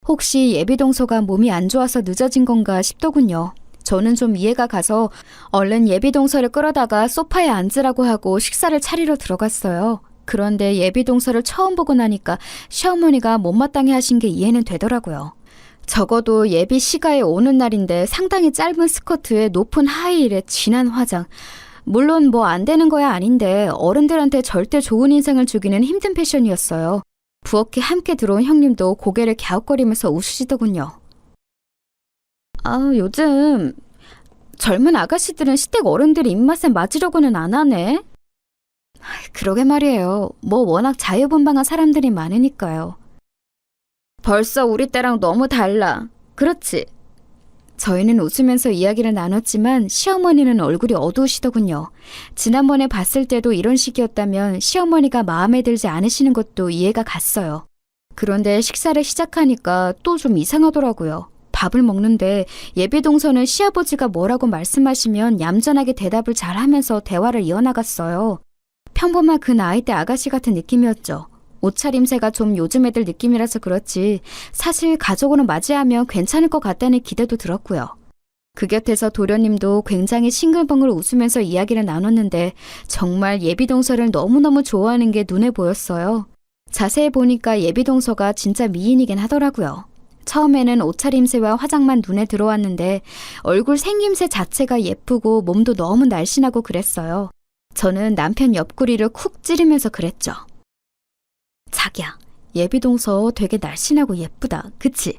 혹시 예비동서가 몸이 안 좋아서 늦어진 건가 싶더군요. 저는 좀 이해가 가서 얼른 예비동서를 끌어다가 소파에 앉으라고 하고 식사를 차리러 들어갔어요. 그런데 예비동서를 처음 보고 나니까 시어머니가 못마땅해 하신 게 이해는 되더라고요. 적어도 예비 시가에 오는 날인데 상당히 짧은 스커트에 높은 하이힐에 진한 화장. 물론 뭐 안 되는 거야 아닌데 어른들한테 절대 좋은 인상을 주기는 힘든 패션이었어요. 부엌에 함께 들어온 형님도 고개를 갸웃거리면서 웃으시더군요. 요즘 젊은 아가씨들은 시댁 어른들 입맛에 맞으려고는 안 하네. 그러게 말이에요. 뭐 워낙 자유분방한 사람들이 많으니까요. 벌써 우리 때랑 너무 달라. 그렇지? 저희는 웃으면서 이야기를 나눴지만 시어머니는 얼굴이 어두우시더군요. 지난번에 봤을 때도 이런 식이었다면 시어머니가 마음에 들지 않으시는 것도 이해가 갔어요. 그런데 식사를 시작하니까 또 좀 이상하더라고요. 밥을 먹는데 예비동서는 시아버지가 뭐라고 말씀하시면 얌전하게 대답을 잘하면서 대화를 이어나갔어요. 평범한 그 나이대 아가씨 같은 느낌이었죠. 옷차림새가 좀 요즘 애들 느낌이라서 그렇지 사실 가족으로 맞이하면 괜찮을 것 같다는 기대도 들었고요. 그 곁에서 도련님도 굉장히 싱글벙글 웃으면서 이야기를 나눴는데 정말 예비동서를 너무너무 좋아하는 게 눈에 보였어요. 자세히 보니까 예비동서가 진짜 미인이긴 하더라고요. 처음에는 옷차림새와 화장만 눈에 들어왔는데 얼굴 생김새 자체가 예쁘고 몸도 너무 날씬하고 그랬어요. 저는 남편 옆구리를 쿡 찌르면서 그랬죠. 자기야, 예비동서 되게 날씬하고 예쁘다. 그치?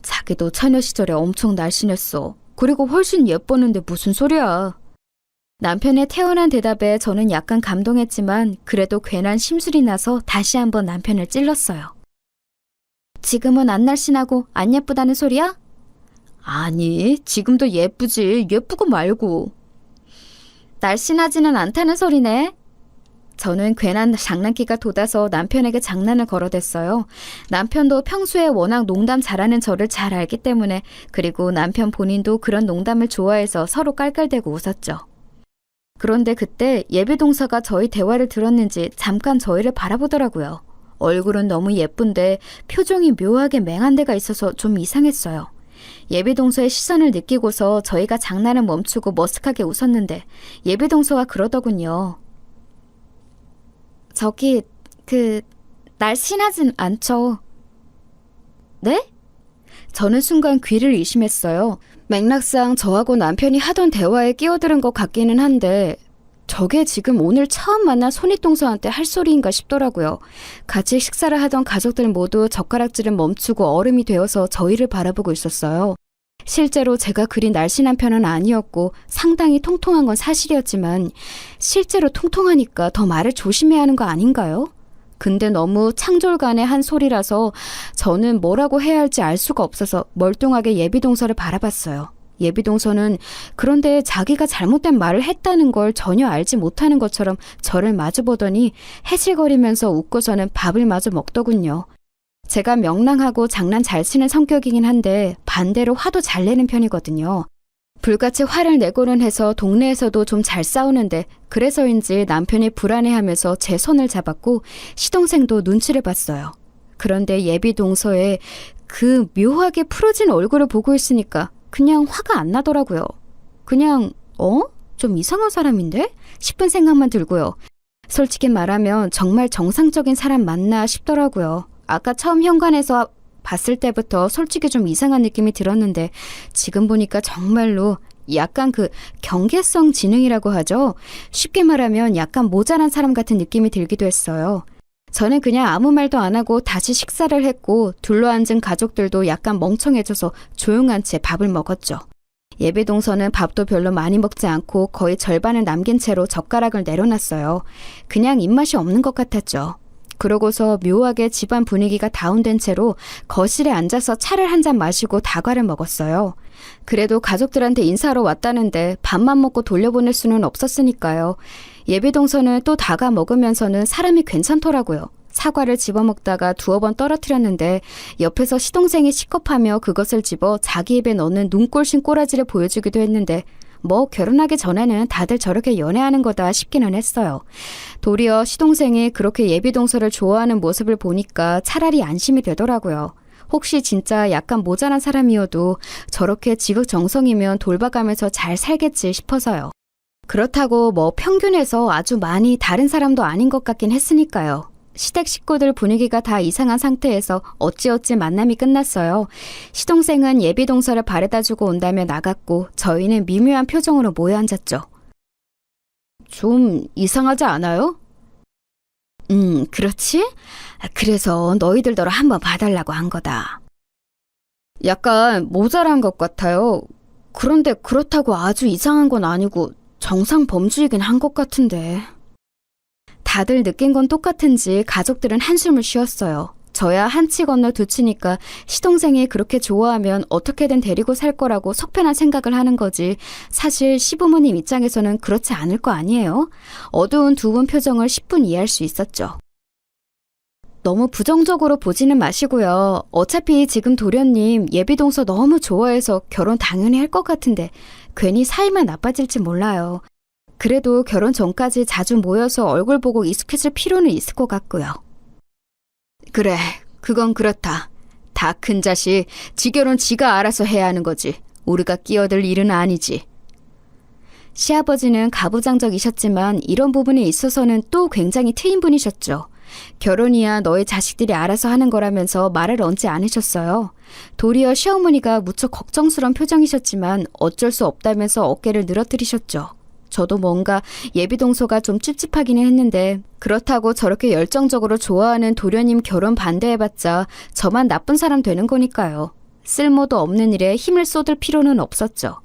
자기도 처녀 시절에 엄청 날씬했어. 그리고 훨씬 예뻤는데 무슨 소리야. 남편의 태연한 대답에 저는 약간 감동했지만 그래도 괜한 심술이 나서 다시 한번 남편을 찔렀어요. 지금은 안 날씬하고 안 예쁘다는 소리야? 아니, 지금도 예쁘지. 예쁘고 말고. 날씬하지는 않다는 소리네. 저는 괜한 장난기가 돋아서 남편에게 장난을 걸어댔어요. 남편도 평소에 워낙 농담 잘하는 저를 잘 알기 때문에 그리고 남편 본인도 그런 농담을 좋아해서 서로 깔깔대고 웃었죠. 그런데 그때 예비동서가 저희 대화를 들었는지 잠깐 저희를 바라보더라고요. 얼굴은 너무 예쁜데 표정이 묘하게 맹한 데가 있어서 좀 이상했어요. 예비동서의 시선을 느끼고서 저희가 장난을 멈추고 머쓱하게 웃었는데 예비동서가 그러더군요. 저기, 날씬하진 않죠. 네? 저는 순간 귀를 의심했어요. 맥락상 저하고 남편이 하던 대화에 끼어들은 것 같기는 한데 저게 지금 오늘 처음 만난 손윗동서한테 할 소리인가 싶더라고요. 같이 식사를 하던 가족들 모두 젓가락질을 멈추고 얼음이 되어서 저희를 바라보고 있었어요. 실제로 제가 그린 날씬한 편은 아니었고 상당히 통통한 건 사실이었지만 실제로 통통하니까 더 말을 조심해야 하는 거 아닌가요? 근데 너무 창졸간의 한 소리라서 저는 뭐라고 해야 할지 알 수가 없어서 멀뚱하게 예비동서를 바라봤어요. 예비동서는 그런데 자기가 잘못된 말을 했다는 걸 전혀 알지 못하는 것처럼 저를 마주보더니 해질거리면서 웃고서는 밥을 마저 먹더군요. 제가 명랑하고 장난 잘 치는 성격이긴 한데 반대로 화도 잘 내는 편이거든요. 불같이 화를 내고는 해서 동네에서도 좀 잘 싸우는데 그래서인지 남편이 불안해하면서 제 손을 잡았고 시동생도 눈치를 봤어요. 그런데 예비동서에 그 묘하게 풀어진 얼굴을 보고 있으니까 그냥 화가 안 나더라고요. 그냥 좀 이상한 사람인데? 싶은 생각만 들고요. 솔직히 말하면 정말 정상적인 사람 맞나 싶더라고요. 아까 처음 현관에서 봤을 때부터 솔직히 좀 이상한 느낌이 들었는데 지금 보니까 정말로 약간 경계성 지능이라고 하죠. 쉽게 말하면 약간 모자란 사람 같은 느낌이 들기도 했어요. 저는 그냥 아무 말도 안 하고 다시 식사를 했고 둘러앉은 가족들도 약간 멍청해져서 조용한 채 밥을 먹었죠. 예비동서는 밥도 별로 많이 먹지 않고 거의 절반을 남긴 채로 젓가락을 내려놨어요. 그냥 입맛이 없는 것 같았죠. 그러고서 묘하게 집안 분위기가 다운된 채로 거실에 앉아서 차를 한 잔 마시고 다과를 먹었어요. 그래도 가족들한테 인사하러 왔다는데 밥만 먹고 돌려보낼 수는 없었으니까요. 예비동서는 또 다가 먹으면서는 사람이 괜찮더라고요. 사과를 집어먹다가 두어 번 떨어뜨렸는데 옆에서 시동생이 시겁하며 그것을 집어 자기 입에 넣는 눈꼴신 꼬라지를 보여주기도 했는데 뭐 결혼하기 전에는 다들 저렇게 연애하는 거다 싶기는 했어요. 도리어 시동생이 그렇게 예비동서를 좋아하는 모습을 보니까 차라리 안심이 되더라고요. 혹시 진짜 약간 모자란 사람이어도 저렇게 지극정성이면 돌봐가면서 잘 살겠지 싶어서요. 그렇다고 뭐 평균에서 아주 많이 다른 사람도 아닌 것 같긴 했으니까요. 시댁 식구들 분위기가 다 이상한 상태에서 어찌어찌 만남이 끝났어요. 시동생은 예비동서를 바래다주고 온다며 나갔고 저희는 미묘한 표정으로 모여 앉았죠. 좀 이상하지 않아요? 그렇지? 그래서 너희들더러 한번 봐달라고 한 거다. 약간 모자란 것 같아요. 그런데 그렇다고 아주 이상한 건 아니고 정상 범주이긴 한 것 같은데. 다들 느낀 건 똑같은지 가족들은 한숨을 쉬었어요. 저야 한 치 건너 두 치니까 시동생이 그렇게 좋아하면 어떻게든 데리고 살 거라고 속편한 생각을 하는 거지. 사실 시부모님 입장에서는 그렇지 않을 거 아니에요? 어두운 두 분 표정을 10분 이해할 수 있었죠. 너무 부정적으로 보지는 마시고요. 어차피 지금 도련님 예비동서 너무 좋아해서 결혼 당연히 할 것 같은데 괜히 사이만 나빠질지 몰라요. 그래도 결혼 전까지 자주 모여서 얼굴 보고 익숙해질 필요는 있을 것 같고요. 그래, 그건 그렇다. 다 큰 자식, 지 결혼 지가 알아서 해야 하는 거지. 우리가 끼어들 일은 아니지. 시아버지는 가부장적이셨지만 이런 부분에 있어서는 또 굉장히 트인 분이셨죠. 결혼이야 너희 자식들이 알아서 하는 거라면서 말을 얹지 않으셨어요. 도리어 시어머니가 무척 걱정스러운 표정이셨지만 어쩔 수 없다면서 어깨를 늘어뜨리셨죠. 저도 뭔가 예비동서가 좀 찝찝하기는 했는데 그렇다고 저렇게 열정적으로 좋아하는 도련님 결혼 반대해봤자 저만 나쁜 사람 되는 거니까요. 쓸모도 없는 일에 힘을 쏟을 필요는 없었죠.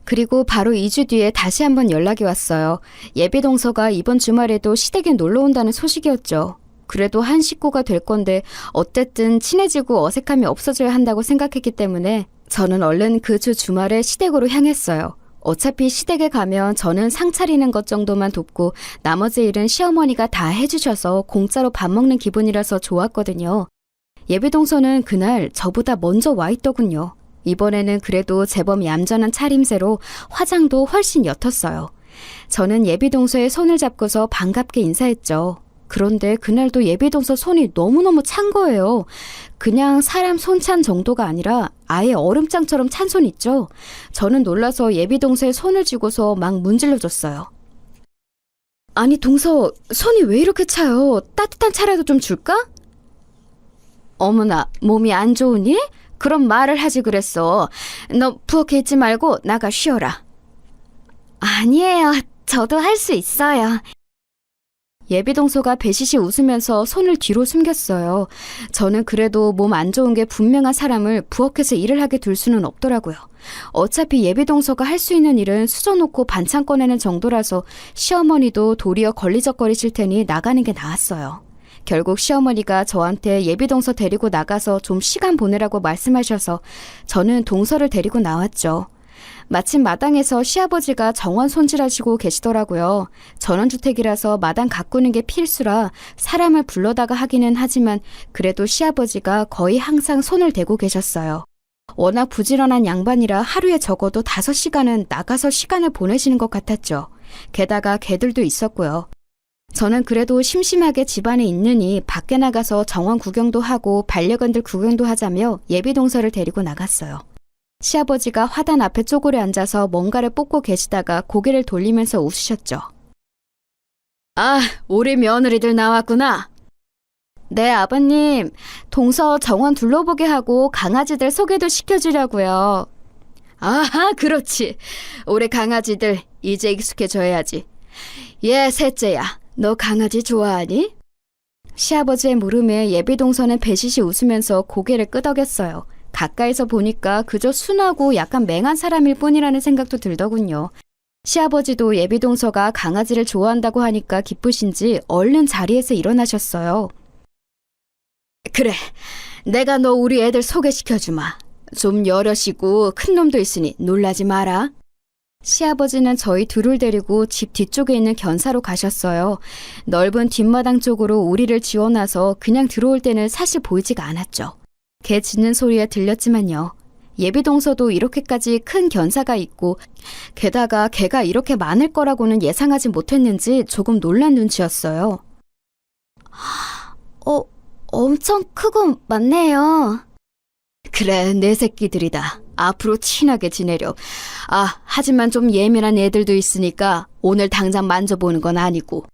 그리고 바로 2주 뒤에 다시 한번 연락이 왔어요. 예비동서가 이번 주말에도 시댁에 놀러 온다는 소식이었죠. 그래도 한 식구가 될 건데 어쨌든 친해지고 어색함이 없어져야 한다고 생각했기 때문에 저는 얼른 그 주 주말에 시댁으로 향했어요. 어차피 시댁에 가면 저는 상 차리는 것 정도만 돕고 나머지 일은 시어머니가 다 해주셔서 공짜로 밥 먹는 기분이라서 좋았거든요. 예비동서는 그날 저보다 먼저 와 있더군요. 이번에는 그래도 제법 얌전한 차림새로 화장도 훨씬 옅었어요. 저는 예비동서의 손을 잡고서 반갑게 인사했죠. 그런데 그날도 예비동서 손이 너무너무 찬 거예요. 그냥 사람 손 찬 정도가 아니라 아예 얼음장처럼 찬 손 있죠. 저는 놀라서 예비동서의 손을 쥐고서 막 문질러줬어요. 아니 동서, 손이 왜 이렇게 차요? 따뜻한 차라도 좀 줄까? 어머나, 몸이 안 좋으니? 그럼 말을 하지 그랬어. 너 부엌에 있지 말고 나가 쉬어라. 아니에요. 저도 할 수 있어요. 예비동서가 배시시 웃으면서 손을 뒤로 숨겼어요. 저는 그래도 몸 안 좋은 게 분명한 사람을 부엌에서 일을 하게 둘 수는 없더라고요. 어차피 예비동서가 할 수 있는 일은 수저놓고 반찬 꺼내는 정도라서 시어머니도 도리어 걸리적거리실 테니 나가는 게 나았어요. 결국 시어머니가 저한테 예비동서 데리고 나가서 좀 시간 보내라고 말씀하셔서 저는 동서를 데리고 나왔죠. 마침 마당에서 시아버지가 정원 손질하시고 계시더라고요. 전원주택이라서 마당 가꾸는 게 필수라 사람을 불러다가 하기는 하지만 그래도 시아버지가 거의 항상 손을 대고 계셨어요. 워낙 부지런한 양반이라 하루에 적어도 5시간은 나가서 시간을 보내시는 것 같았죠. 게다가 개들도 있었고요. 저는 그래도 심심하게 집안에 있느니 밖에 나가서 정원 구경도 하고 반려견들 구경도 하자며 예비동서를 데리고 나갔어요. 시아버지가 화단 앞에 쪼그려 앉아서 뭔가를 뽑고 계시다가 고개를 돌리면서 웃으셨죠. 아, 우리 며느리들 나왔구나. 네, 아버님. 동서 정원 둘러보게 하고 강아지들 소개도 시켜주려고요. 아하, 그렇지. 우리 강아지들 이제 익숙해져야지. 예, 셋째야. 너 강아지 좋아하니? 시아버지의 물음에 예비동서는 배시시 웃으면서 고개를 끄덕였어요. 가까이서 보니까 그저 순하고 약간 맹한 사람일 뿐이라는 생각도 들더군요. 시아버지도 예비동서가 강아지를 좋아한다고 하니까 기쁘신지 얼른 자리에서 일어나셨어요. 그래, 내가 너 우리 애들 소개시켜주마. 좀 여럿이고 큰 놈도 있으니 놀라지 마라. 시아버지는 저희 둘을 데리고 집 뒤쪽에 있는 견사로 가셨어요. 넓은 뒷마당 쪽으로 우리를 지어놔서 그냥 들어올 때는 사실 보이지가 않았죠. 개 짖는 소리가 들렸지만요. 예비동서도 이렇게까지 큰 견사가 있고 게다가 개가 이렇게 많을 거라고는 예상하지 못했는지 조금 놀란 눈치였어요. 엄청 크고 많네요. 그래, 내 새끼들이다. 앞으로 친하게 지내려. 하지만 좀 예민한 애들도 있으니까 오늘 당장 만져보는 건 아니고.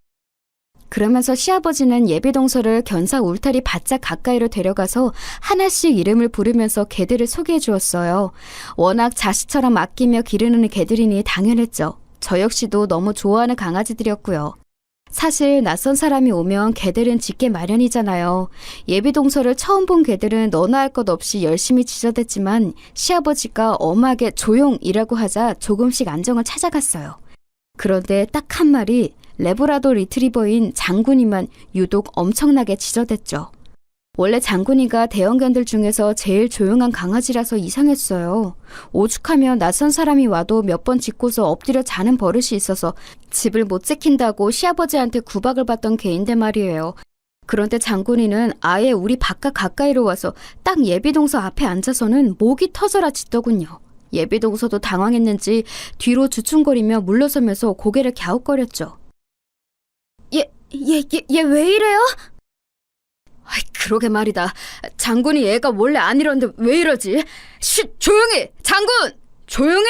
그러면서 시아버지는 예비동서를 견사 울타리 바짝 가까이로 데려가서 하나씩 이름을 부르면서 개들을 소개해 주었어요. 워낙 자식처럼 아끼며 기르는 개들이니 당연했죠. 저 역시도 너무 좋아하는 강아지들이었고요. 사실 낯선 사람이 오면 개들은 짖게 마련이잖아요. 예비동서를 처음 본 개들은 너나 할 것 없이 열심히 짖어댔지만 시아버지가 엄하게 조용이라고 하자 조금씩 안정을 찾아갔어요. 그런데 딱 한 마리 레브라도 리트리버인 장군이만 유독 엄청나게 짖어댔죠. 원래 장군이가 대형견들 중에서 제일 조용한 강아지라서 이상했어요. 오죽하면 낯선 사람이 와도 몇 번 짖고서 엎드려 자는 버릇이 있어서 집을 못 지킨다고 시아버지한테 구박을 받던 개인데 말이에요. 그런데 장군이는 아예 우리 바깥 가까이로 와서 딱 예비동서 앞에 앉아서는 목이 터져라 짖더군요. 예비동서도 당황했는지 뒤로 주춤거리며 물러서면서 고개를 갸웃거렸죠. 얘 왜 이래요? 그러게 말이다. 장군이 얘가 원래 안 이러는데 왜 이러지? 쉿! 조용히! 장군! 조용히!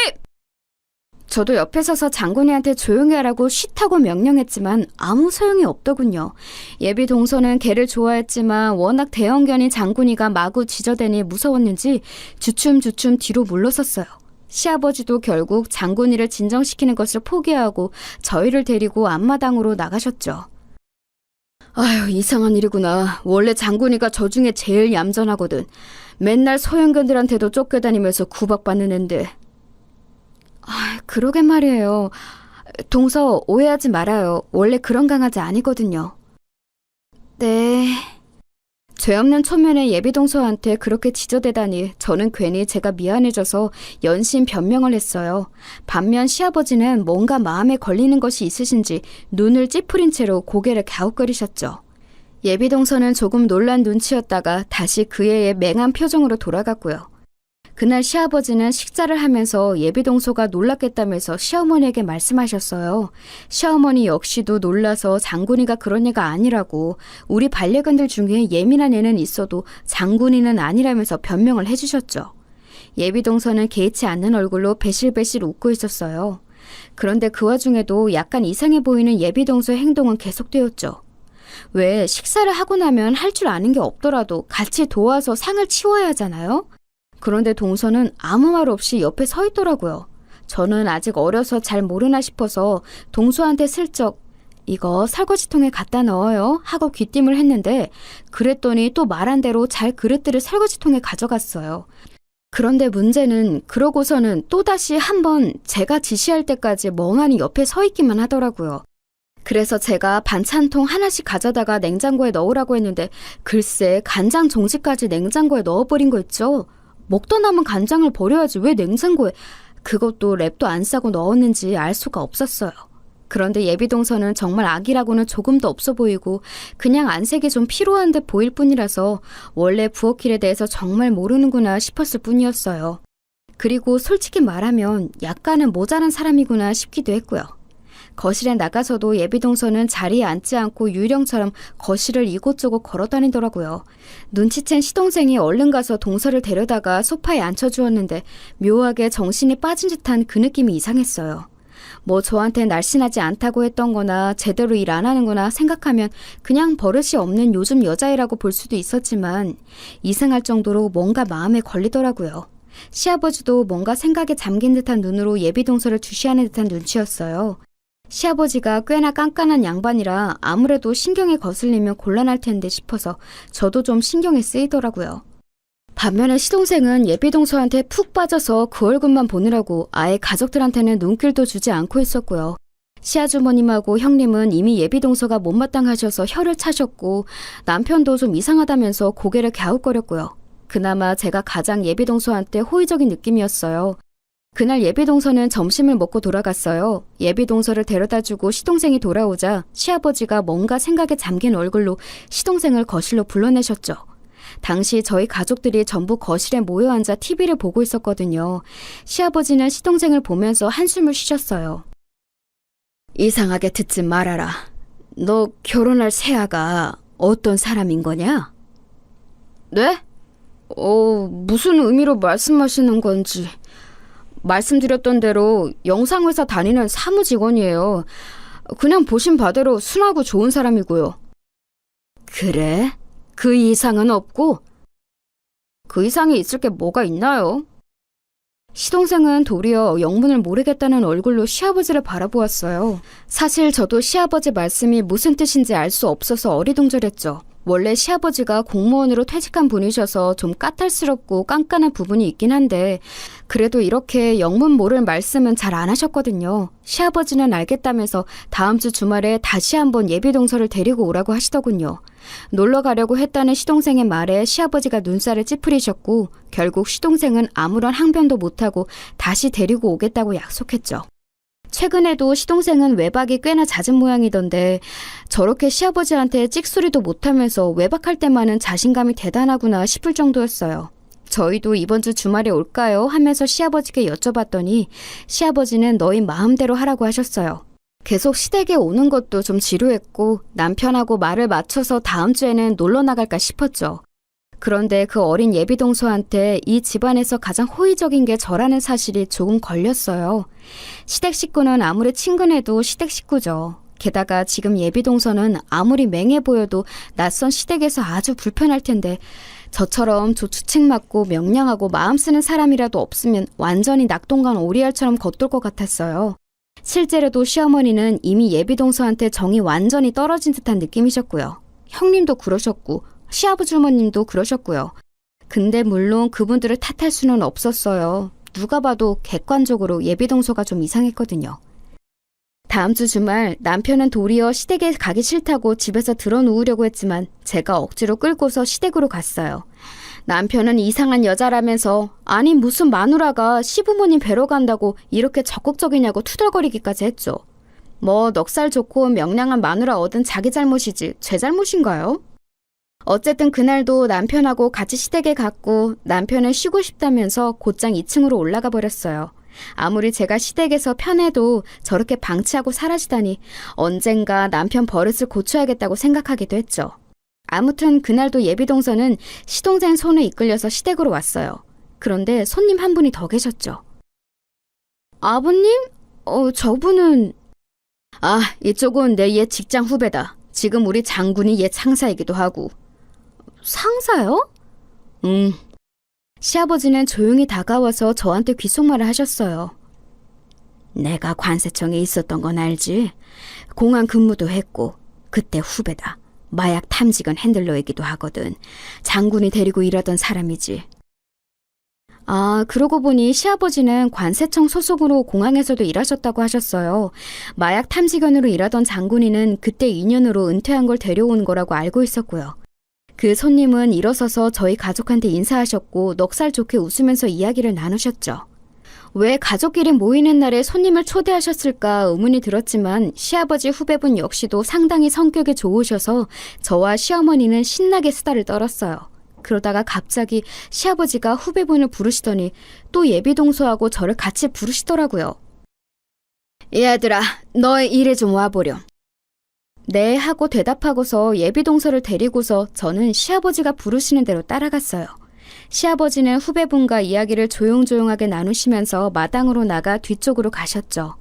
저도 옆에 서서 장군이한테 조용히 하라고 쉿하고 명령했지만 아무 소용이 없더군요. 예비 동서는 개를 좋아했지만 워낙 대형견인 장군이가 마구 짖어대니 무서웠는지 주춤주춤 뒤로 물러섰어요. 시아버지도 결국 장군이를 진정시키는 것을 포기하고 저희를 데리고 앞마당으로 나가셨죠. 아휴, 이상한 일이구나. 원래 장군이가 저 중에 제일 얌전하거든. 맨날 소형견들한테도 쫓겨다니면서 구박받는 앤데. 그러게 말이에요. 동서, 오해하지 말아요. 원래 그런 강아지 아니거든요. 네. 죄 없는 초면에 예비동서한테 그렇게 짖어대다니 저는 괜히 제가 미안해져서 연신 변명을 했어요. 반면 시아버지는 뭔가 마음에 걸리는 것이 있으신지 눈을 찌푸린 채로 고개를 갸웃거리셨죠. 예비동서는 조금 놀란 눈치였다가 다시 그의 맹한 표정으로 돌아갔고요. 그날 시아버지는 식사를 하면서 예비동서가 놀랐겠다면서 시어머니에게 말씀하셨어요. 시어머니 역시도 놀라서 장군이가 그런 애가 아니라고, 우리 반려견들 중에 예민한 애는 있어도 장군이는 아니라면서 변명을 해주셨죠. 예비동서는 개의치 않는 얼굴로 배실배실 웃고 있었어요. 그런데 그 와중에도 약간 이상해 보이는 예비동서의 행동은 계속되었죠. 왜 식사를 하고 나면 할 줄 아는 게 없더라도 같이 도와서 상을 치워야 하잖아요? 그런데 동서는 아무 말 없이 옆에 서 있더라고요. 저는 아직 어려서 잘 모르나 싶어서 동서한테 슬쩍 이거 설거지통에 갖다 넣어요 하고 귀띔을 했는데 그랬더니 또 말한 대로 잘 그릇들을 설거지통에 가져갔어요. 그런데 문제는 그러고서는 또다시 한번 제가 지시할 때까지 멍하니 옆에 서 있기만 하더라고요. 그래서 제가 반찬통 하나씩 가져다가 냉장고에 넣으라고 했는데 글쎄 간장 종지까지 냉장고에 넣어버린 거 있죠? 먹다 남은 간장을 버려야지 왜 냉장고에, 그것도 랩도 안 싸고 넣었는지 알 수가 없었어요. 그런데 예비동서는 정말 아기라고는 조금도 없어 보이고 그냥 안색이 좀 피로한 듯 보일 뿐이라서 원래 부엌일에 대해서 정말 모르는구나 싶었을 뿐이었어요. 그리고 솔직히 말하면 약간은 모자란 사람이구나 싶기도 했고요. 거실에 나가서도 예비동서는 자리에 앉지 않고 유령처럼 거실을 이곳저곳 걸어다니더라고요. 눈치챈 시동생이 얼른 가서 동서를 데려다가 소파에 앉혀주었는데 묘하게 정신이 빠진 듯한 그 느낌이 이상했어요. 뭐 저한테 날씬하지 않다고 했던 거나 제대로 일 안 하는 거나 생각하면 그냥 버릇이 없는 요즘 여자애라고 볼 수도 있었지만 이상할 정도로 뭔가 마음에 걸리더라고요. 시아버지도 뭔가 생각에 잠긴 듯한 눈으로 예비동서를 주시하는 듯한 눈치였어요. 시아버지가 꽤나 깐깐한 양반이라 아무래도 신경에 거슬리면 곤란할 텐데 싶어서 저도 좀 신경이 쓰이더라고요. 반면에 시동생은 예비동서한테 푹 빠져서 그 얼굴만 보느라고 아예 가족들한테는 눈길도 주지 않고 있었고요. 시아주머님하고 형님은 이미 예비동서가 못마땅하셔서 혀를 차셨고 남편도 좀 이상하다면서 고개를 갸웃거렸고요. 그나마 제가 가장 예비동서한테 호의적인 느낌이었어요. 그날 예비동서는 점심을 먹고 돌아갔어요. 예비동서를 데려다주고 시동생이 돌아오자 시아버지가 뭔가 생각에 잠긴 얼굴로 시동생을 거실로 불러내셨죠. 당시 저희 가족들이 전부 거실에 모여 앉아 TV를 보고 있었거든요. 시아버지는 시동생을 보면서 한숨을 쉬셨어요. 이상하게 듣지 말아라. 너 결혼할 새아가 어떤 사람인 거냐? 네? 무슨 의미로 말씀하시는 건지. 말씀드렸던 대로 영상회사 다니는 사무직원이에요. 그냥 보신 바대로 순하고 좋은 사람이고요. 그래? 그 이상은 없고? 그 이상이 있을 게 뭐가 있나요? 시동생은 도리어 영문을 모르겠다는 얼굴로 시아버지를 바라보았어요. 사실 저도 시아버지 말씀이 무슨 뜻인지 알 수 없어서 어리둥절했죠. 원래 시아버지가 공무원으로 퇴직한 분이셔서 좀 까탈스럽고 깐깐한 부분이 있긴 한데 그래도 이렇게 영문 모를 말씀은 잘 안 하셨거든요. 시아버지는 알겠다면서 다음 주 주말에 다시 한번 예비동서를 데리고 오라고 하시더군요. 놀러 가려고 했다는 시동생의 말에 시아버지가 눈살을 찌푸리셨고 결국 시동생은 아무런 항변도 못하고 다시 데리고 오겠다고 약속했죠. 최근에도 시동생은 외박이 꽤나 잦은 모양이던데 저렇게 시아버지한테 찍소리도 못하면서 외박할 때만은 자신감이 대단하구나 싶을 정도였어요. 저희도 이번 주 주말에 올까요? 하면서 시아버지께 여쭤봤더니 시아버지는 너희 마음대로 하라고 하셨어요. 계속 시댁에 오는 것도 좀 지루했고 남편하고 말을 맞춰서 다음 주에는 놀러 나갈까 싶었죠. 그런데 그 어린 예비동서한테 이 집안에서 가장 호의적인 게 저라는 사실이 조금 걸렸어요. 시댁 식구는 아무리 친근해도 시댁 식구죠. 게다가 지금 예비동서는 아무리 맹해 보여도 낯선 시댁에서 아주 불편할 텐데 저처럼 조추측맞고 명량하고 마음 쓰는 사람이라도 없으면 완전히 낙동강 오리알처럼 겉돌 것 같았어요. 실제로도 시어머니는 이미 예비동서한테 정이 완전히 떨어진 듯한 느낌이셨고요. 형님도 그러셨고 시아버지 어머님도 그러셨고요. 근데 물론 그분들을 탓할 수는 없었어요. 누가 봐도 객관적으로 예비동서가 좀 이상했거든요. 다음 주 주말 남편은 도리어 시댁에 가기 싫다고 집에서 드러누우려고 했지만 제가 억지로 끌고서 시댁으로 갔어요. 남편은 이상한 여자라면서 아니 무슨 마누라가 시부모님 뵈러 간다고 이렇게 적극적이냐고 투덜거리기까지 했죠. 뭐 넉살 좋고 명량한 마누라 얻은 자기 잘못이지 제 잘못인가요? 어쨌든 그날도 남편하고 같이 시댁에 갔고 남편은 쉬고 싶다면서 곧장 2층으로 올라가 버렸어요. 아무리 제가 시댁에서 편해도 저렇게 방치하고 사라지다니 언젠가 남편 버릇을 고쳐야겠다고 생각하기도 했죠. 아무튼 그날도 예비동서는 시동생 손에 이끌려서 시댁으로 왔어요. 그런데 손님 한 분이 더 계셨죠. 아버님? 저분은... 이쪽은 내 옛 직장 후배다. 지금 우리 장군이 옛 상사이기도 하고. 상사요? 시아버지는 조용히 다가와서 저한테 귓속말을 하셨어요. 내가 관세청에 있었던 건 알지? 공안 근무도 했고 그때 후배다. 마약 탐지견 핸들러이기도 하거든. 장군이 데리고 일하던 사람이지. 그러고 보니 시아버지는 관세청 소속으로 공항에서도 일하셨다고 하셨어요. 마약 탐지견으로 일하던 장군이는 그때 인연으로 은퇴한 걸 데려온 거라고 알고 있었고요. 그 손님은 일어서서 저희 가족한테 인사하셨고 넉살 좋게 웃으면서 이야기를 나누셨죠. 왜 가족끼리 모이는 날에 손님을 초대하셨을까 의문이 들었지만 시아버지 후배분 역시도 상당히 성격이 좋으셔서 저와 시어머니는 신나게 수다를 떨었어요. 그러다가 갑자기 시아버지가 후배분을 부르시더니 또 예비동서하고 저를 같이 부르시더라고요. 얘들아, 너의 일에 좀 와보렴. 네 하고 대답하고서 예비동서를 데리고서 저는 시아버지가 부르시는 대로 따라갔어요. 시아버지는 후배분과 이야기를 조용조용하게 나누시면서 마당으로 나가 뒤쪽으로 가셨죠.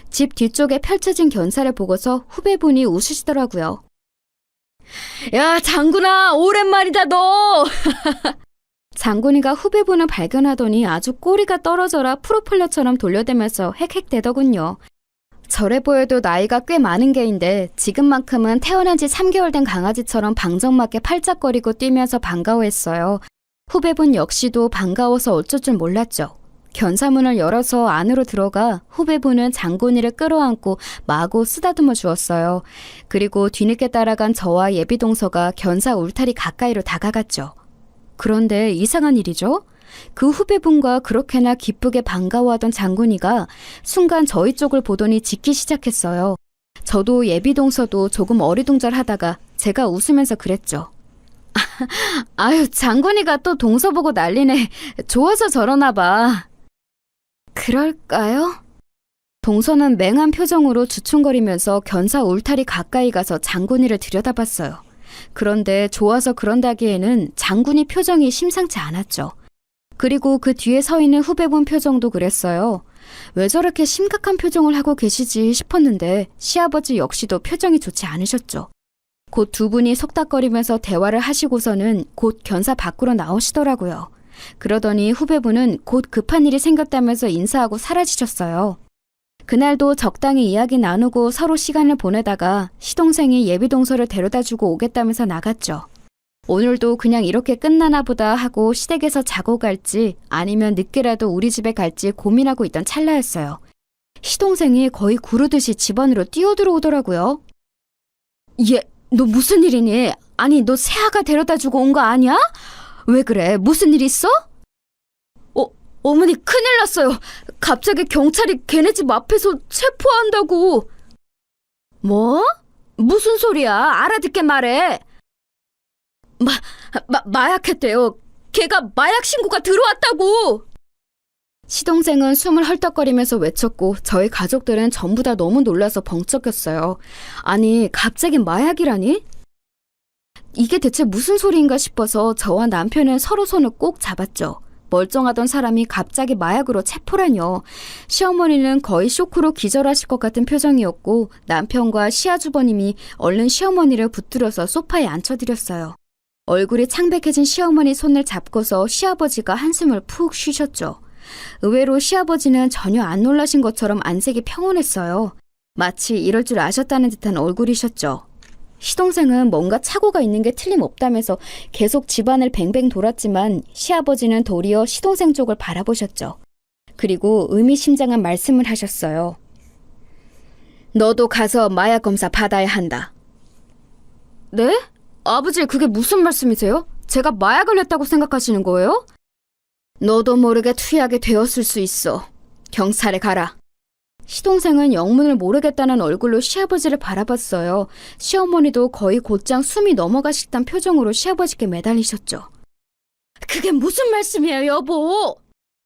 집 뒤쪽에 펼쳐진 견사를 보고서 후배분이 웃으시더라고요. 야, 장군아, 오랜만이다 너. 장군이가 후배분을 발견하더니 아주 꼬리가 떨어져라 프로펠러처럼 돌려대면서 헥헥대더군요. 저래 보여도 나이가 꽤 많은 개인데 지금만큼은 태어난 지 3개월 된 강아지처럼 방정맞게 팔짝거리고 뛰면서 반가워했어요. 후배분 역시도 반가워서 어쩔 줄 몰랐죠. 견사문을 열어서 안으로 들어가 후배분은 장군이를 끌어안고 마구 쓰다듬어 주었어요. 그리고 뒤늦게 따라간 저와 예비동서가 견사 울타리 가까이로 다가갔죠. 그런데 이상한 일이죠. 그 후배분과 그렇게나 기쁘게 반가워하던 장군이가 순간 저희 쪽을 보더니 짖기 시작했어요. 저도 예비동서도 조금 어리둥절하다가 제가 웃으면서 그랬죠. 아유, 장군이가 또 동서 보고 난리네. 좋아서 저러나 봐. 그럴까요? 동서는 맹한 표정으로 주춤거리면서 견사 울타리 가까이 가서 장군이를 들여다봤어요. 그런데 좋아서 그런다기에는 장군이 표정이 심상치 않았죠. 그리고 그 뒤에 서 있는 후배분 표정도 그랬어요. 왜 저렇게 심각한 표정을 하고 계시지 싶었는데 시아버지 역시도 표정이 좋지 않으셨죠. 곧 두 분이 속닥거리면서 대화를 하시고서는 곧 견사 밖으로 나오시더라고요. 그러더니 후배분은 곧 급한 일이 생겼다면서 인사하고 사라지셨어요. 그날도 적당히 이야기 나누고 서로 시간을 보내다가 시동생이 예비동서를 데려다주고 오겠다면서 나갔죠. 오늘도 그냥 이렇게 끝나나 보다 하고 시댁에서 자고 갈지 아니면 늦게라도 우리 집에 갈지 고민하고 있던 찰나였어요. 시동생이 거의 구르듯이 집 안으로 뛰어들어오더라고요. 얘, 너 무슨 일이니? 아니, 너 새아가 데려다주고 온 거 아니야? 왜 그래? 무슨 일 있어? 어머니 큰일 났어요. 갑자기 경찰이 걔네 집 앞에서 체포한다고. 뭐? 무슨 소리야? 알아듣게 말해. 마약했대요. 걔가 마약 신고가 들어왔다고. 시동생은 숨을 헐떡거리면서 외쳤고 저희 가족들은 전부 다 너무 놀라서 벙쩍였어요. 아니, 갑자기 마약이라니? 이게 대체 무슨 소리인가 싶어서 저와 남편은 서로 손을 꼭 잡았죠. 멀쩡하던 사람이 갑자기 마약으로 체포라뇨. 시어머니는 거의 쇼크로 기절하실 것 같은 표정이었고 남편과 시아주버님이 얼른 시어머니를 붙들어서 소파에 앉혀드렸어요. 얼굴이 창백해진 시어머니 손을 잡고서 시아버지가 한숨을 푹 쉬셨죠. 의외로 시아버지는 전혀 안 놀라신 것처럼 안색이 평온했어요. 마치 이럴 줄 아셨다는 듯한 얼굴이셨죠. 시동생은 뭔가 착오가 있는 게 틀림없다면서 계속 집안을 뱅뱅 돌았지만 시아버지는 도리어 시동생 쪽을 바라보셨죠. 그리고 의미심장한 말씀을 하셨어요. 너도 가서 마약 검사 받아야 한다. 네? 아버지, 그게 무슨 말씀이세요? 제가 마약을 했다고 생각하시는 거예요? 너도 모르게 투약이 되었을 수 있어. 경찰에 가라. 시동생은 영문을 모르겠다는 얼굴로 시아버지를 바라봤어요. 시어머니도 거의 곧장 숨이 넘어가실 듯한 표정으로 시아버지께 매달리셨죠. 그게 무슨 말씀이에요, 여보?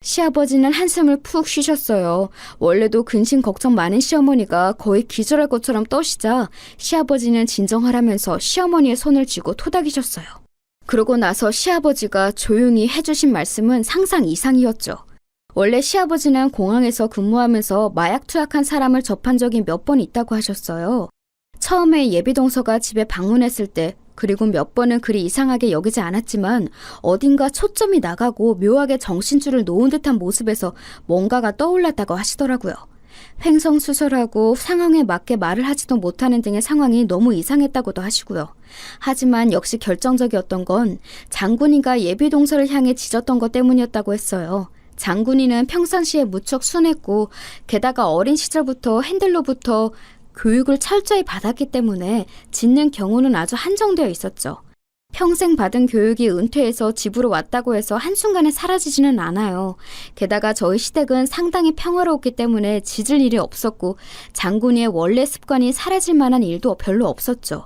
시아버지는 한숨을 푹 쉬셨어요. 원래도 근심 걱정 많은 시어머니가 거의 기절할 것처럼 떠시자 시아버지는 진정하라면서 시어머니의 손을 쥐고 토닥이셨어요. 그러고 나서 시아버지가 조용히 해주신 말씀은 상상 이상이었죠. 원래 시아버지는 공항에서 근무하면서 마약 투약한 사람을 접한 적이 몇 번 있다고 하셨어요. 처음에 예비동서가 집에 방문했을 때 그리고 몇 번은 그리 이상하게 여기지 않았지만 어딘가 초점이 나가고 묘하게 정신줄을 놓은 듯한 모습에서 뭔가가 떠올랐다고 하시더라고요. 횡성수설하고 상황에 맞게 말을 하지도 못하는 등의 상황이 너무 이상했다고도 하시고요. 하지만 역시 결정적이었던 건 장군이가 예비동서를 향해 짖었던 것 때문이었다고 했어요. 장군이는 평상시에 무척 순했고 게다가 어린 시절부터 핸들로부터 교육을 철저히 받았기 때문에 짖는 경우는 아주 한정되어 있었죠. 평생 받은 교육이 은퇴해서 집으로 왔다고 해서 한순간에 사라지지는 않아요. 게다가 저희 시댁은 상당히 평화로웠기 때문에 짖을 일이 없었고 장군이의 원래 습관이 사라질 만한 일도 별로 없었죠.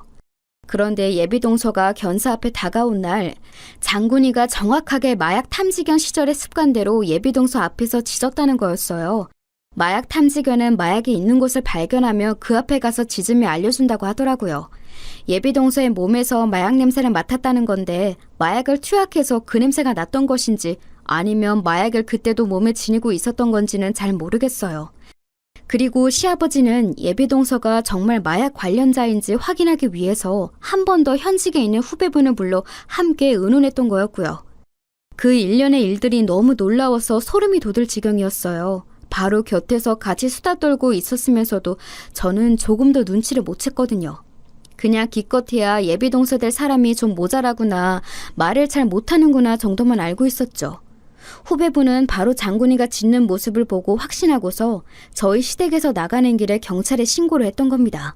그런데 예비동서가 견사 앞에 다가온 날 장군이가 정확하게 마약 탐지견 시절의 습관대로 예비동서 앞에서 짖었다는 거였어요. 마약 탐지견은 마약이 있는 곳을 발견하며 그 앞에 가서 짖으며 알려준다고 하더라고요. 예비동서의 몸에서 마약 냄새를 맡았다는 건데 마약을 투약해서 그 냄새가 났던 것인지 아니면 마약을 그때도 몸에 지니고 있었던 건지는 잘 모르겠어요. 그리고 시아버지는 예비동서가 정말 마약 관련자인지 확인하기 위해서 한 번 더 현직에 있는 후배분을 불러 함께 의논했던 거였고요. 그 일련의 일들이 너무 놀라워서 소름이 돋을 지경이었어요. 바로 곁에서 같이 수다 떨고 있었으면서도 저는 조금도 눈치를 못 챘거든요. 그냥 기껏해야 예비동서 될 사람이 좀 모자라구나, 말을 잘 못하는구나 정도만 알고 있었죠. 후배분은 바로 장군이가 짖는 모습을 보고 확신하고서 저희 시댁에서 나가는 길에 경찰에 신고를 했던 겁니다.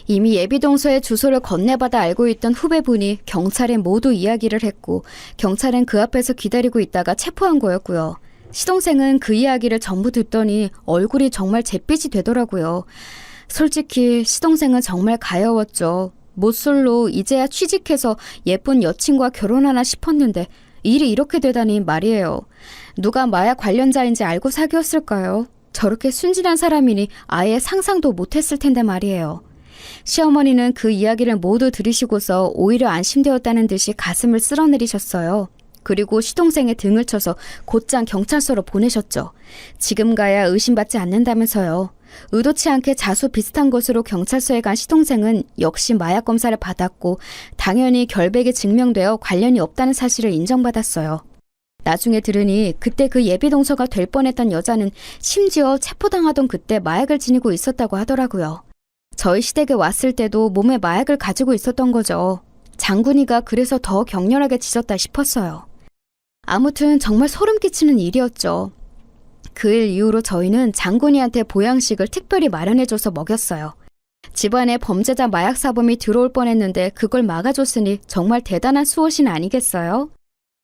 이미 예비동서의 주소를 건네받아 알고 있던 후배분이 경찰에 모두 이야기를 했고 경찰은 그 앞에서 기다리고 있다가 체포한 거였고요. 시동생은 그 이야기를 전부 듣더니 얼굴이 정말 잿빛이 되더라고요. 솔직히 시동생은 정말 가여웠죠. 모쏠로 이제야 취직해서 예쁜 여친과 결혼하나 싶었는데 일이 이렇게 되다니 말이에요. 누가 마약 관련자인지 알고 사귀었을까요? 저렇게 순진한 사람이니 아예 상상도 못했을 텐데 말이에요. 시어머니는 그 이야기를 모두 들으시고서 오히려 안심되었다는 듯이 가슴을 쓸어내리셨어요. 그리고 시동생의 등을 쳐서 곧장 경찰서로 보내셨죠. 지금 가야 의심받지 않는다면서요. 의도치 않게 자수 비슷한 곳으로 경찰서에 간 시동생은 역시 마약 검사를 받았고 당연히 결백이 증명되어 관련이 없다는 사실을 인정받았어요. 나중에 들으니 그때 그 예비동서가 될 뻔했던 여자는 심지어 체포당하던 그때 마약을 지니고 있었다고 하더라고요. 저희 시댁에 왔을 때도 몸에 마약을 가지고 있었던 거죠. 장군이가 그래서 더 격렬하게 짖었다 싶었어요. 아무튼 정말 소름 끼치는 일이었죠. 그 일 이후로 저희는 장군이한테 보양식을 특별히 마련해줘서 먹였어요. 집안에 범죄자 마약 사범이 들어올 뻔했는데 그걸 막아줬으니 정말 대단한 수호신 아니겠어요?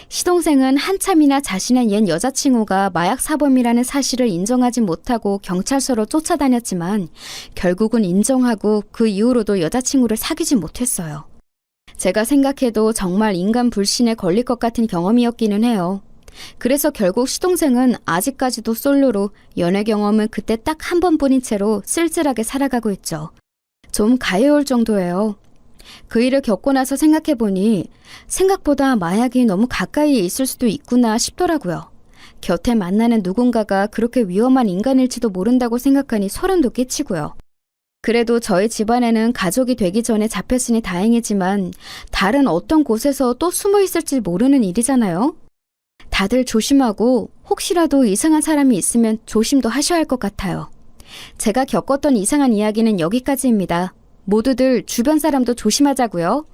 시동생은 한참이나 자신의 옛 여자친구가 마약 사범이라는 사실을 인정하지 못하고 경찰서로 쫓아다녔지만 결국은 인정하고 그 이후로도 여자친구를 사귀지 못했어요. 제가 생각해도 정말 인간 불신에 걸릴 것 같은 경험이었기는 해요. 그래서 결국 시동생은 아직까지도 솔로로 연애 경험은 그때 딱 한 번뿐인 채로 쓸쓸하게 살아가고 있죠. 좀 가여울 정도예요. 그 일을 겪고 나서 생각해보니 생각보다 마약이 너무 가까이에 있을 수도 있구나 싶더라고요. 곁에 만나는 누군가가 그렇게 위험한 인간일지도 모른다고 생각하니 소름도 끼치고요. 그래도 저희 집안에는 가족이 되기 전에 잡혔으니 다행이지만 다른 어떤 곳에서 또 숨어 있을지 모르는 일이잖아요. 다들 조심하고 혹시라도 이상한 사람이 있으면 조심도 하셔야 할 것 같아요. 제가 겪었던 이상한 이야기는 여기까지입니다. 모두들 주변 사람도 조심하자고요.